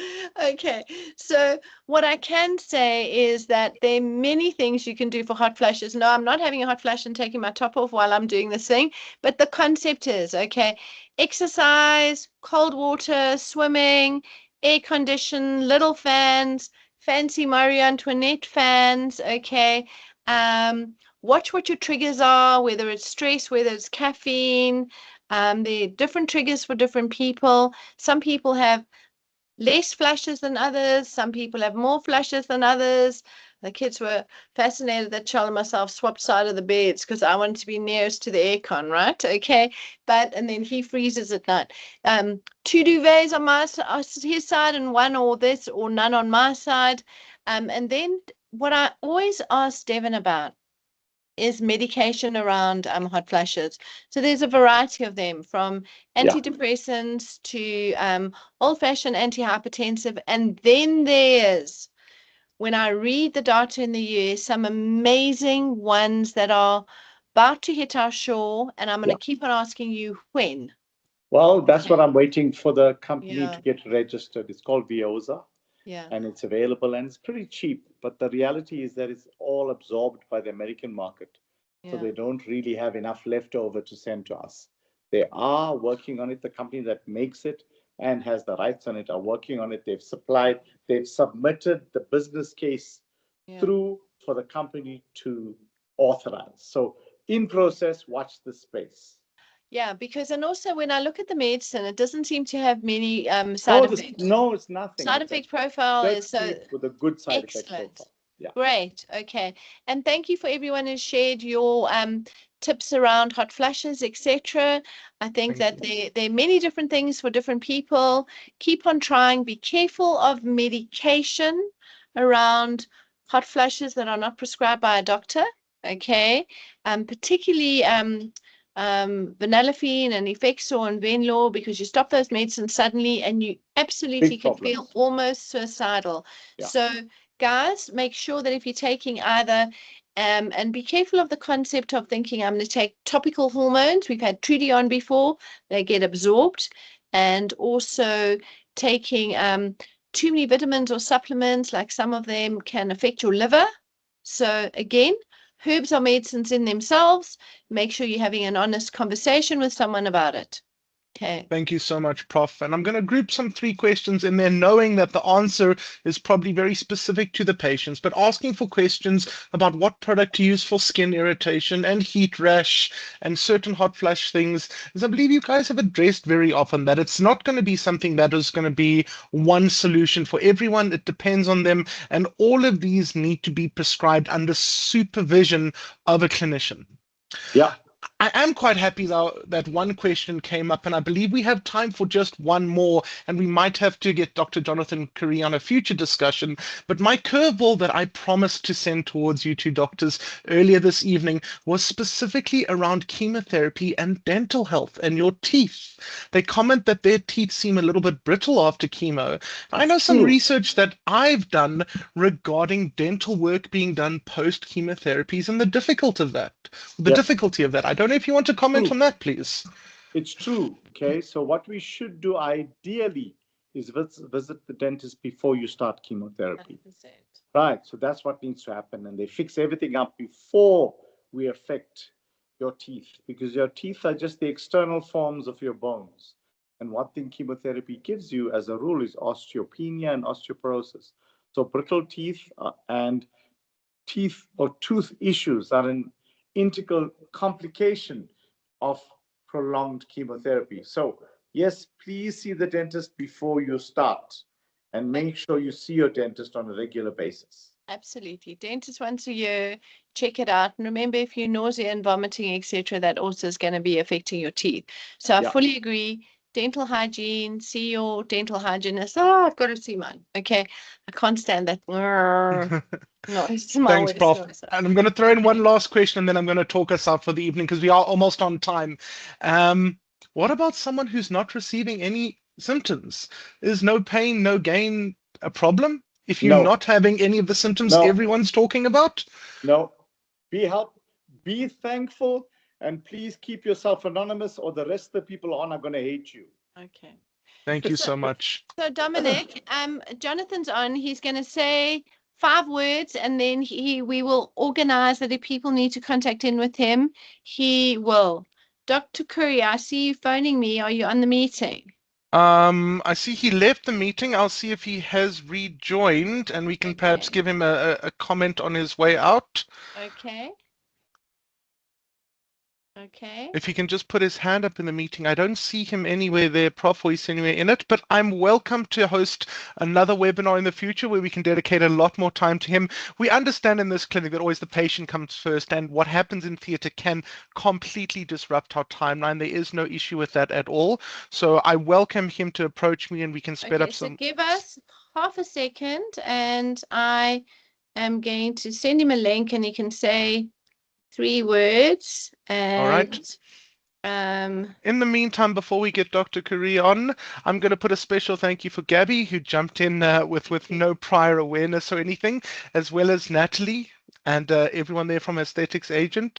Speaker 3: Okay, so what I can say is that there are many things you can do for hot flushes. No, I'm not having a hot flush and taking my top off while I'm doing this thing, but the concept is, okay, exercise, cold water, swimming, air condition, little fans, fancy Marie Antoinette fans, okay, watch what your triggers are, whether it's stress, whether it's caffeine. There are different triggers for different people. Some people have less flushes than others. Some people have more flushes than others. The kids were fascinated that Charlie and myself swapped side of the beds because I wanted to be nearest to the aircon, right? Okay. And then he freezes at night. 2 duvets on his side and one or this or none on my side. And then what I always ask Devan about is medication around hot flushes. So there's a variety of them, from antidepressants to old-fashioned antihypertensive. And then there's, when I read the data in the US, some amazing ones that are about to hit our shore. And I'm going to keep on asking you when.
Speaker 2: Well, that's what I'm waiting for the company to get registered. It's called Vioza.
Speaker 3: Yeah.
Speaker 2: And it's available and it's pretty cheap. But the reality is that it's all absorbed by the American market. So they don't really have enough left over to send to us. They are working on it, the company that makes it, and has the rights on it are working on it. They've submitted the business case through for the company to authorize. So in process, watch the space.
Speaker 3: Yeah, because and also when I look at the medicine, it doesn't seem to have many side effects.
Speaker 2: No, it's nothing.
Speaker 3: Side effect profile is so
Speaker 2: with a good side effect
Speaker 3: excellent.
Speaker 2: profile. Yeah.
Speaker 3: Great. Okay. And thank you for everyone who shared your tips around hot flushes, etc. I think that there are many different things for different people. Keep on trying. Be careful of medication around hot flushes that are not prescribed by a doctor. Okay. Particularly vanillafine and Effexor and Venlaw, because you stop those medicines suddenly and you absolutely can feel almost suicidal.
Speaker 2: Yeah.
Speaker 3: So guys, make sure that if you're taking either, and be careful of the concept of thinking I'm going to take topical hormones. We've had Trudy on before. They get absorbed. And also taking too many vitamins or supplements, like some of them can affect your liver. So again, herbs are medicines in themselves. Make sure you're having an honest conversation with someone about it. Okay.
Speaker 1: Thank you so much, Prof. And I'm going to group some 3 questions in there, knowing that the answer is probably very specific to the patients, but asking for questions about what product to use for skin irritation and heat rash and certain hot flush things, as I believe you guys have addressed very often that it's not going to be something that is going to be one solution for everyone. It depends on them, and all of these need to be prescribed under supervision of a clinician.
Speaker 2: Yeah.
Speaker 1: I am quite happy though that one question came up, and I believe we have time for just one more, and we might have to get Dr. Jonathan Curry on a future discussion. But my curveball that I promised to send towards you two doctors earlier this evening was specifically around chemotherapy and dental health and your teeth. They comment that their teeth seem a little bit brittle after chemo. I know some research that I've done regarding dental work being done post chemotherapies and the difficulty of that. I don't know if you want to comment on that, please.
Speaker 2: It's true. Okay. So what we should do ideally is visit the dentist before you start chemotherapy.
Speaker 3: 100%.
Speaker 2: Right. So that's what needs to happen. And they fix everything up before we affect your teeth, because your teeth are just the external forms of your bones. And one thing chemotherapy gives you as a rule is osteopenia and osteoporosis. So brittle teeth and teeth or tooth issues are an integral complication of prolonged chemotherapy. So yes, please see the dentist before you start, and make sure you see your dentist on a regular basis.
Speaker 3: Absolutely. Dentist once a year, check it out. And remember, if you're nausea and vomiting, etc., that also is going to be affecting your teeth. So I fully agree. Dental hygiene, see your dental hygienist. Oh, I've got to see mine. Okay. I can't stand that. No, it's my
Speaker 1: Thanks, Prof. And I'm going to throw in one last question, and then I'm going to talk us out for the evening because we are almost on time. What about someone who's not receiving any symptoms? Is no pain, no gain a problem? If you're not having any of the symptoms everyone's talking about?
Speaker 2: No. Be thankful, and please keep yourself anonymous, or the rest of the people on are going to hate you.
Speaker 3: Okay.
Speaker 1: Thank you so much.
Speaker 3: So Dominic, Jonathan's on. He's going to say 5 words, and then we will organize that if people need to contact in with him, he will. Dr. Curry, I see you phoning me. Are you on the meeting?
Speaker 1: I see he left the meeting. I'll see if he has rejoined, and we can perhaps give him a comment on his way out.
Speaker 3: Okay. Okay.
Speaker 1: If he can just put his hand up in the meeting. I don't see him anywhere there, Prof, or he's anywhere in it, but I'm welcome to host another webinar in the future where we can dedicate a lot more time to him. We understand in this clinic that always the patient comes first, and what happens in theatre can completely disrupt our timeline. There is no issue with that at all. So I welcome him to approach me, and we can sped up some.
Speaker 3: So give us half a second, and I am going to send him a link, and he can say 3 words. And,
Speaker 1: all right. In the meantime, before we get Dr. Curry on, I'm going to put a special thank you for Gabby, who jumped in with no prior awareness or anything, as well as Natalie and everyone there from Aesthetics Agent,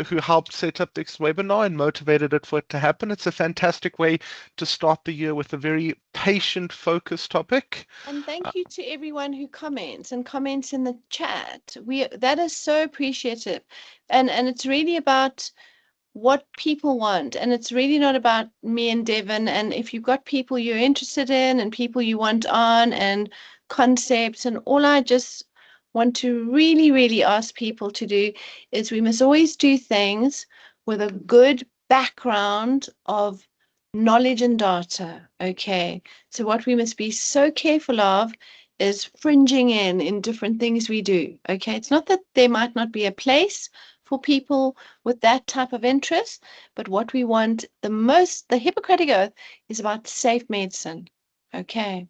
Speaker 1: who helped set up this webinar and motivated it for it to happen. It's a fantastic way to start the year with a very patient-focused topic.
Speaker 3: And thank you to everyone who comments in the chat. That is so appreciative. And it's really about what people want. And it's really not about me and Devon. And if you've got people you're interested in and people you want on and concepts, and all I just want to really, really ask people to do is we must always do things with a good background of knowledge and data. Okay. So what we must be so careful of is fringing in different things we do. Okay. It's not that there might not be a place for people with that type of interest, but what we want the most, the Hippocratic Oath is about safe medicine. Okay.